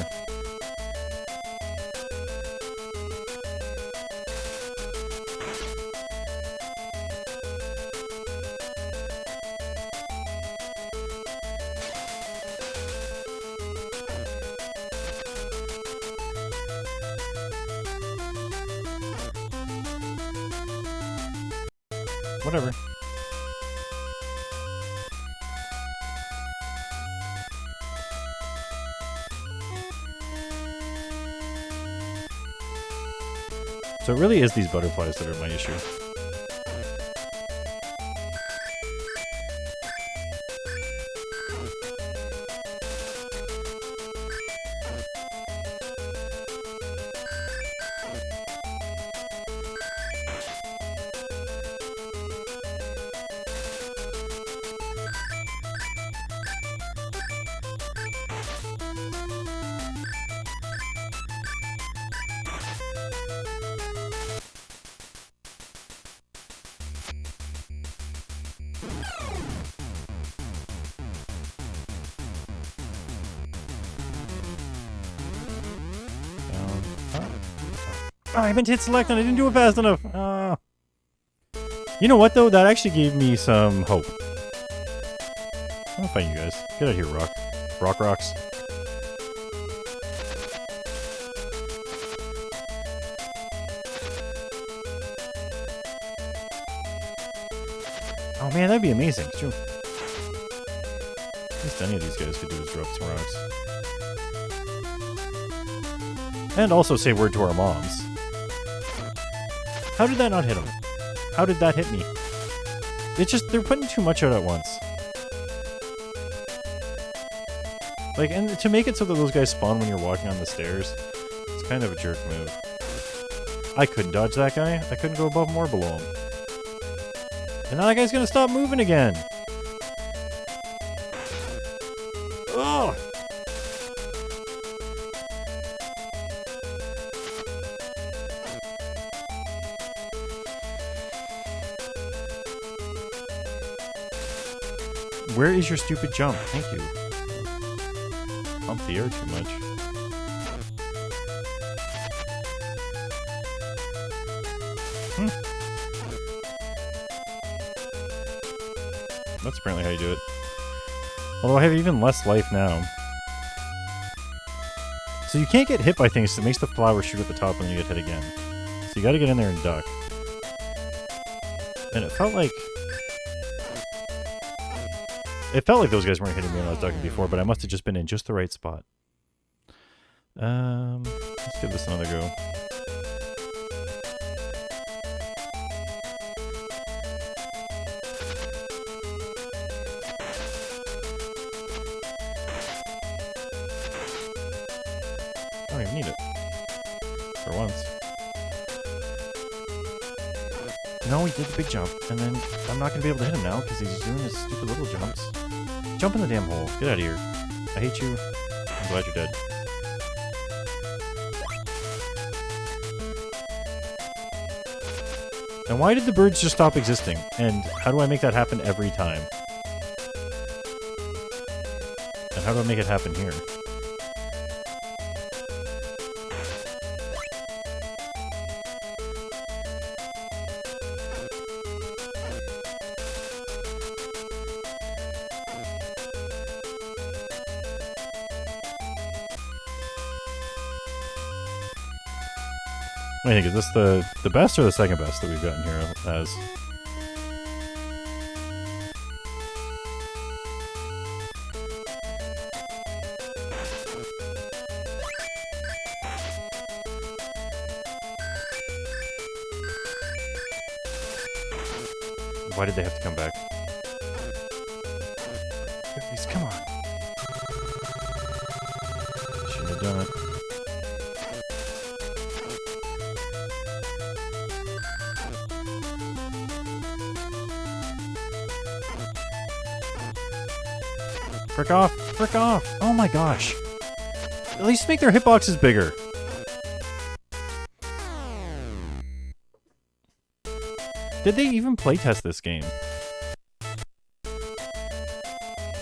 Whatever. So it really is these butterflies that are my issue. Oh, I meant to hit select and I didn't do it fast enough. You know what, though? That actually gave me some hope. I'm gonna find you guys. Get out of here, Rock. Rocks. Oh man, that'd be amazing. Could you... At least any of these guys could do is drop some rocks. And also say word to our moms. How did that not hit him? How did that hit me? It's just, they're putting too much out at once. Like, and to make it so that those guys spawn when you're walking on the stairs, it's kind of a jerk move. I couldn't dodge that guy. I couldn't go above him or below him. And now that guy's gonna stop moving again. Ugh! Where is your stupid jump? Thank you. Pump the air too much. That's apparently how you do it. Although I have even less life now. So you can't get hit by things, so it makes the flower shoot at the top and then you get hit again. So you gotta get in there and duck. And it felt like those guys weren't hitting me when I was ducking before, but I must have just been in just the right spot. Let's give this another go. I don't even need it. For once. No, he did the big jump, and then I'm not going to be able to hit him now because he's doing his stupid little jumps. Jump in the damn hole. Get out of here. I hate you. I'm glad you're dead. And why did the birds just stop existing? And how do I make that happen every time? And how do I make it happen here? I think, is this the best or the second best that we've gotten here as? Why did they have to come back? Please, come on. Shouldn't have done it. Frick off! Frick off! Oh my gosh! At least make their hitboxes bigger. Did they even playtest this game?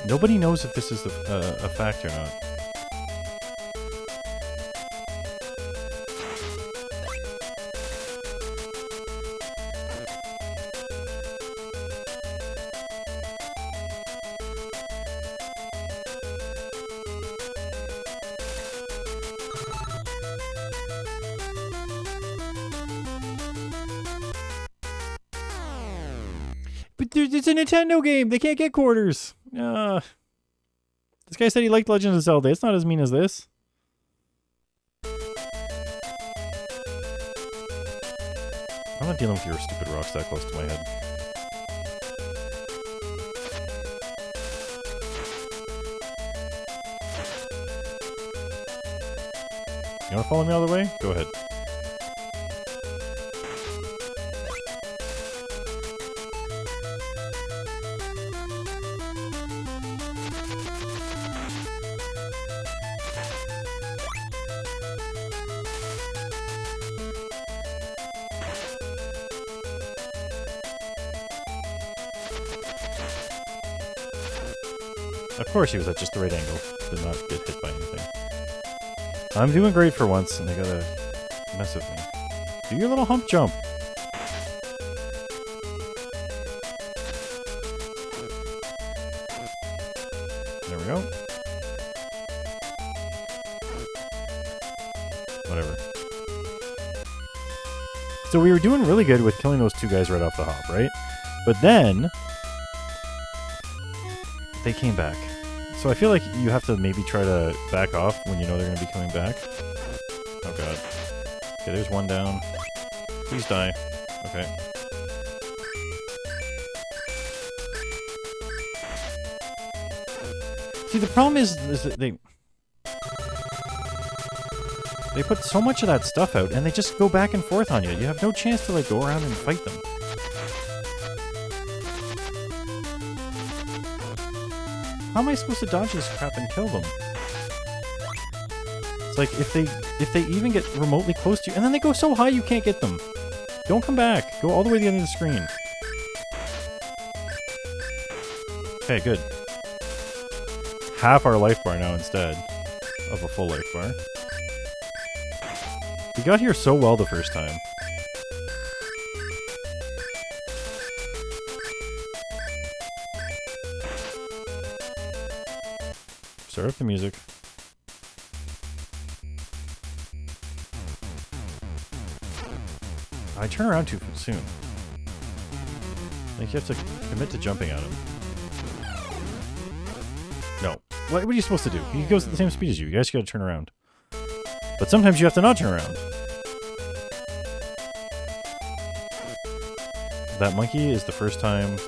Nobody knows if this is a fact or not. But it's a Nintendo game. They can't get quarters. This guy said he liked Legend of Zelda. It's not as mean as this. I'm not dealing with your stupid rocks that close to my head. You want to follow me all the way? Go ahead. Of course he was at just the right angle. Did not get hit by anything. I'm doing great for once, and they gotta mess with me. Do your little hump jump. There we go. Whatever. So we were doing really good with killing those two guys right off the hop, right? But then they came back. So I feel like you have to maybe try to back off when you know they're going to be coming back. Oh god. Okay, there's one down. Please die. Okay. See, the problem is that they put so much of that stuff out, and they just go back and forth on you. You have no chance to, like, go around and fight them. How am I supposed to dodge this crap and kill them? It's like, if they even get remotely close to you, and then they go so high you can't get them. Don't come back. Go all the way to the end of the screen. Okay, good. Half our life bar now instead of a full life bar. We got here so well the first time. Start up the music. I turn around too soon. Like, you have to commit to jumping at him. No. What are you supposed to do? He goes at the same speed as you. You guys gotta turn around. But sometimes you have to not turn around. That monkey is the first time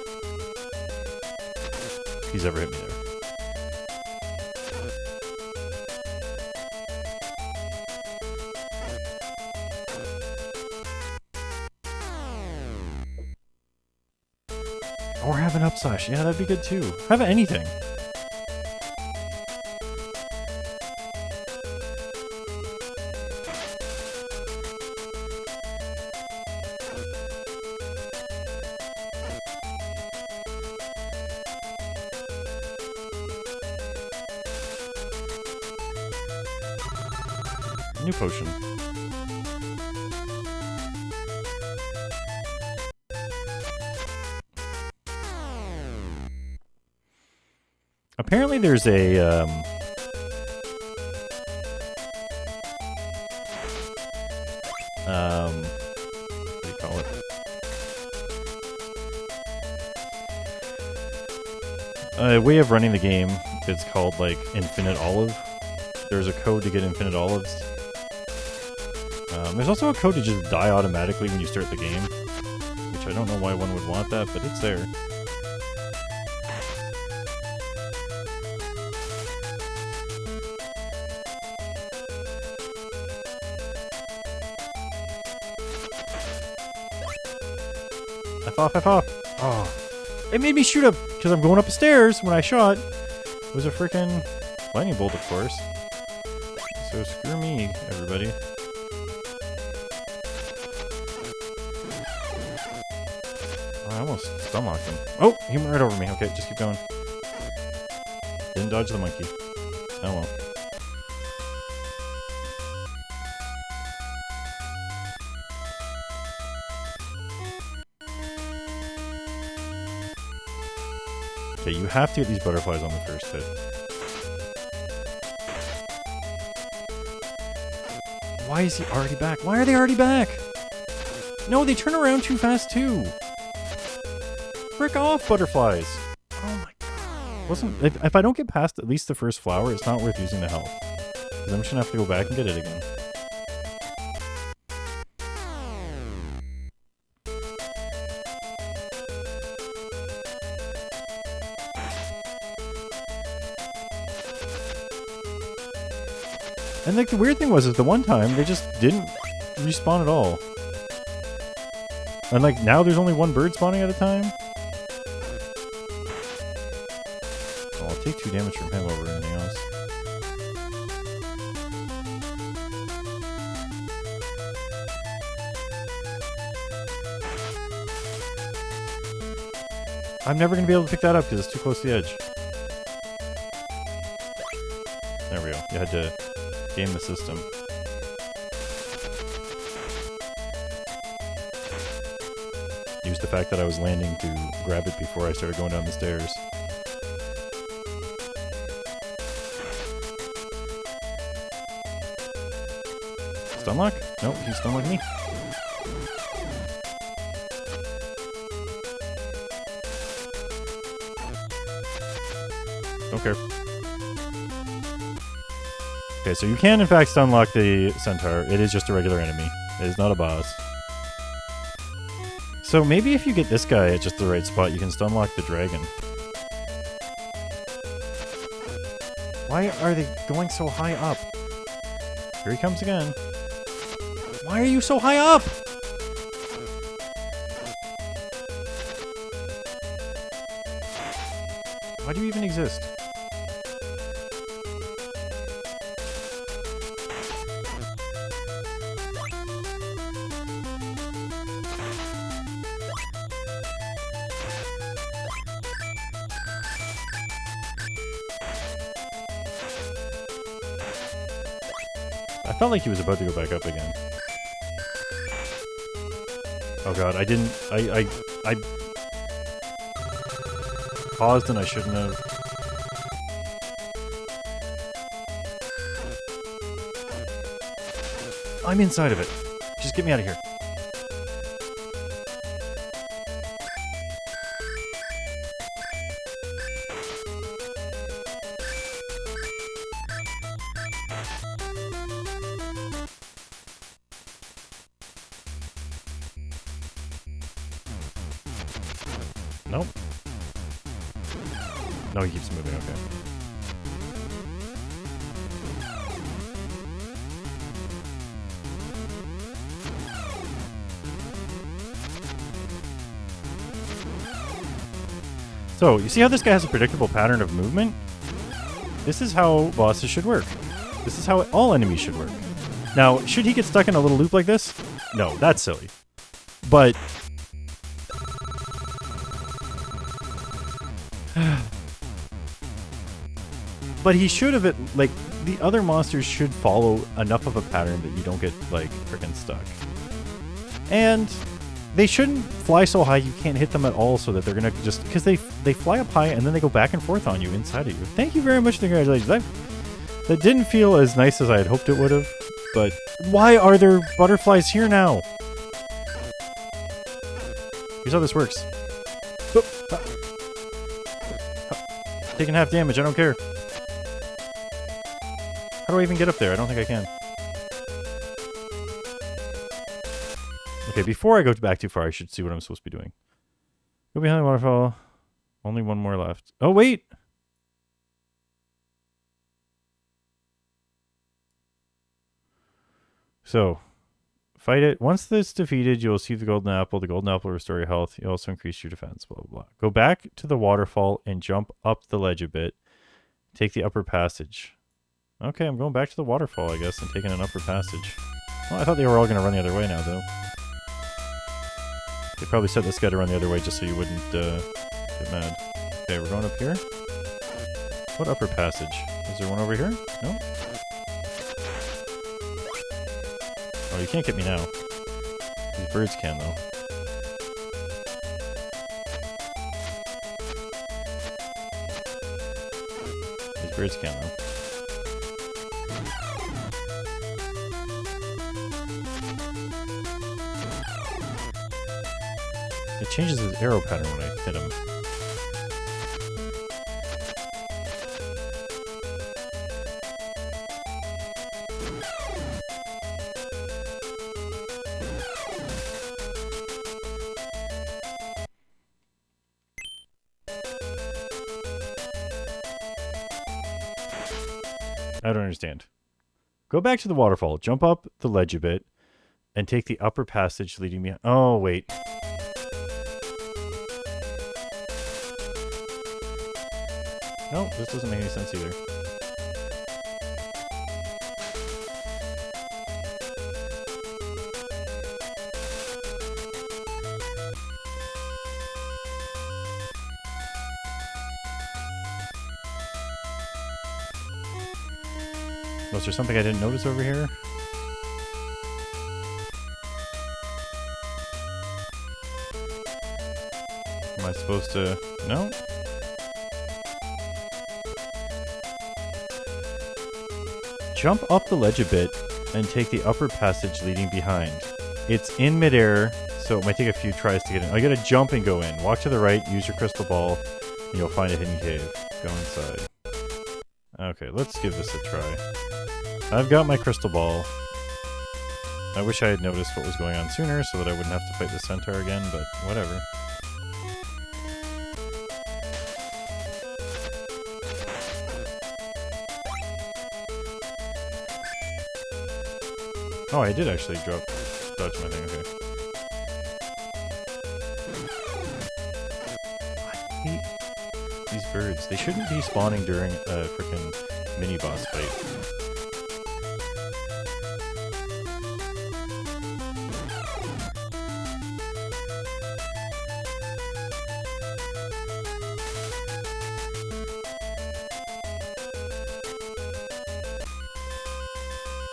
he's ever hit me there. Or have an up slash. Yeah, that'd be good too. Have anything. New potion. Apparently there's a, what do you call it? A way of running the game. It's called, like, Infinite Olive. There's a code to get Infinite Olives. There's also a code to just die automatically when you start the game, which I don't know why one would want that, but it's there. F off. Oh. It made me shoot up, because I'm going up the stairs when I shot. It was a freaking lightning bolt, of course. So screw me, everybody. Oh, I almost stun-locked him. Oh, he went right over me. Okay, just keep going. Didn't dodge the monkey. Oh well. Okay, you have to get these butterflies on the first hit. Why is he already back? Why are they already back? No, they turn around too fast too. Frick off, butterflies. Oh my god. If I don't get past at least the first flower, it's not worth using the health. Because I'm just gonna have to go back and get it again. And like the weird thing was, is the one time they just didn't respawn at all. And like now there's only one bird spawning at a time. Oh, I'll take 2 damage from him over anything else. I'm never gonna be able to pick that up because it's too close to the edge. There we go. You had to game the system. Use the fact that I was landing to grab it before I started going down the stairs. Stunlock? Nope, he's stunlocking me. Don't care. Okay, so you can in fact stunlock the centaur. It is just a regular enemy. It is not a boss. So maybe if you get this guy at just the right spot, you can stunlock the dragon. Why are they going so high up? Here he comes again. Why are you so high up? Why do you even exist? I felt like he was about to go back up again. Oh god, I didn't... I paused and I shouldn't have. I'm inside of it. Just get me out of here. Nope. No, he keeps moving, okay. So, you see how this guy has a predictable pattern of movement? This is how bosses should work. This is how all enemies should work. Now, should he get stuck in a little loop like this? No, that's silly. But... but he should have, like, the other monsters should follow enough of a pattern that you don't get, like, freaking stuck. And they shouldn't fly so high you can't hit them at all so that they're gonna just... because they fly up high and then they go back and forth on you inside of you. Thank you very much, congratulations. That didn't feel as nice as I had hoped it would have, but why are there butterflies here now? Here's how this works. Taking half damage, I don't care. How do I even get up there? I don't think I can. Okay, before I go back too far, I should see what I'm supposed to be doing. Go behind the waterfall. Only one more left. Oh, wait! So, fight it. Once it's defeated, you'll receive the golden apple. The golden apple will restore your health. You also increase your defense, blah, blah, blah. Go back to the waterfall and jump up the ledge a bit. Take the upper passage. Okay, I'm going back to the waterfall, I guess, and taking an upper passage. Well, I thought they were all going to run the other way now, though. They probably set this guy to run the other way just so you wouldn't get mad. Okay, we're going up here. What upper passage? Is there one over here? No? Oh, you can't get me now. These birds can, though. These birds can, though. It changes his arrow pattern when I hit him. I don't understand. Go back to the waterfall, jump up the ledge a bit, and take the upper passage leading me... Oh, wait. No, this doesn't make any sense either. Was there something I didn't notice over here? Am I supposed to... No? Jump up the ledge a bit and take the upper passage leading behind. It's in midair, so it might take a few tries to get in. I gotta jump and go in. Walk to the right, use your crystal ball, and you'll find a hidden cave. Go inside. Okay, let's give this a try. I've got my crystal ball. I wish I had noticed what was going on sooner so that I wouldn't have to fight the centaur again, but whatever. Oh, I did actually dodge my thing, okay. I hate these birds. They shouldn't be spawning during a frickin' mini-boss fight.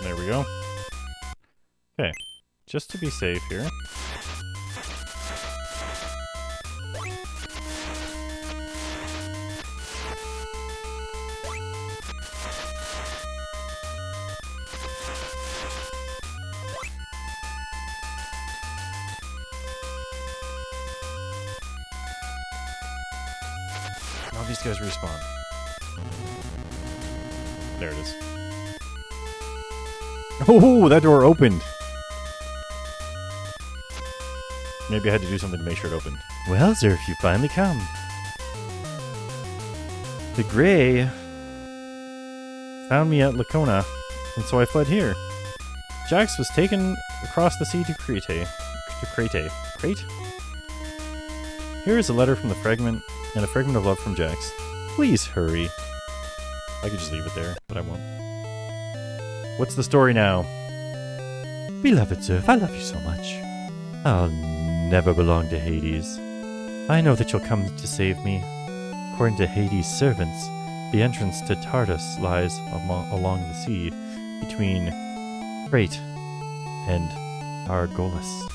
There we go. Okay, just to be safe here. All these guys respawn. There it is. Oh, that door opened! Maybe I had to do something to make sure it opened. Well, Zerf, you finally come. The Grey found me at Lacona, and so I fled here. Jax was taken across the sea to Crete. Crete? Here is a letter from the fragment, and a fragment of love from Jax. Please hurry. I could just leave it there, but I won't. What's the story now? Beloved Zerf, I love you so much. I'll never belong to Hades. I know that you'll come to save me. According to Hades' servants, the entrance to Tartarus lies along the sea between Crete and Argolis.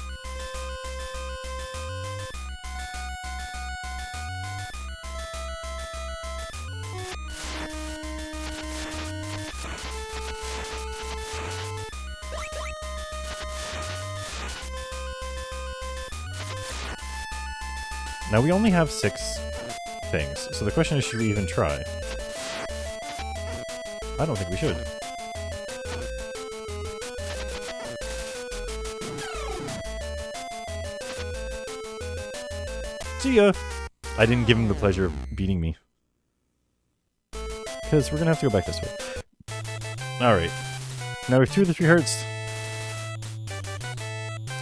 Now we only have 6 things, so the question is, should we even try? I don't think we should. See ya! I didn't give him the pleasure of beating me. Because we're gonna have to go back this way. Alright. Now we have 2 of the 3 hearts.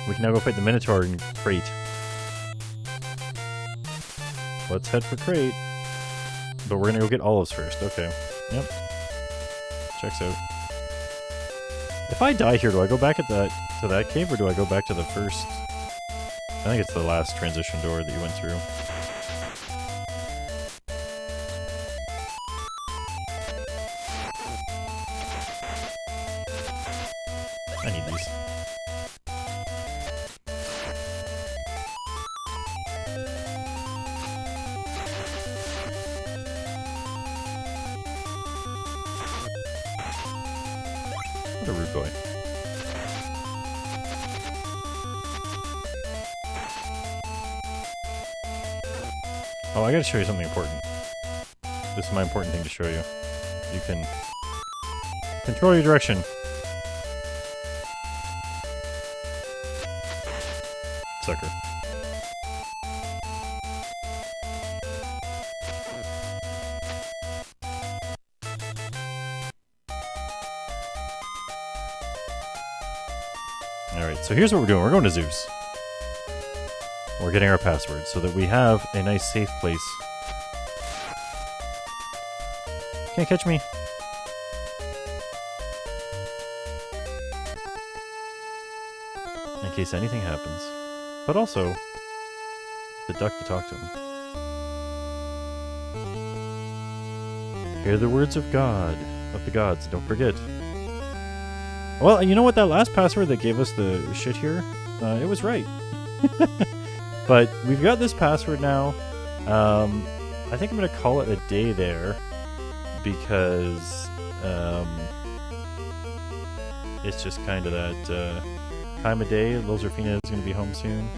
We can now go fight the Minotaur in Crete. Let's head for Crete. But we're gonna go get olives first. Okay. Yep. Checks out. If I die here, do I go back to that cave, or do I go back to the first? I think it's the last transition door that you went through. I need these. What a rude boy. Oh, I gotta show you something important. This is my important thing to show you. You can control your direction. Sucker. Alright, so here's what we're doing. We're going to Zeus. We're getting our password so that we have a nice safe place. Can't catch me. In case anything happens. But also, the duck to talk to him. Hear the words of God, of the gods, don't forget. Well, you know what, that last password that gave us the shit here? It was right. But we've got this password now. I think I'm going to call it a day there. Because it's just kind of that time of day. Lil Zerfina is going to be home soon.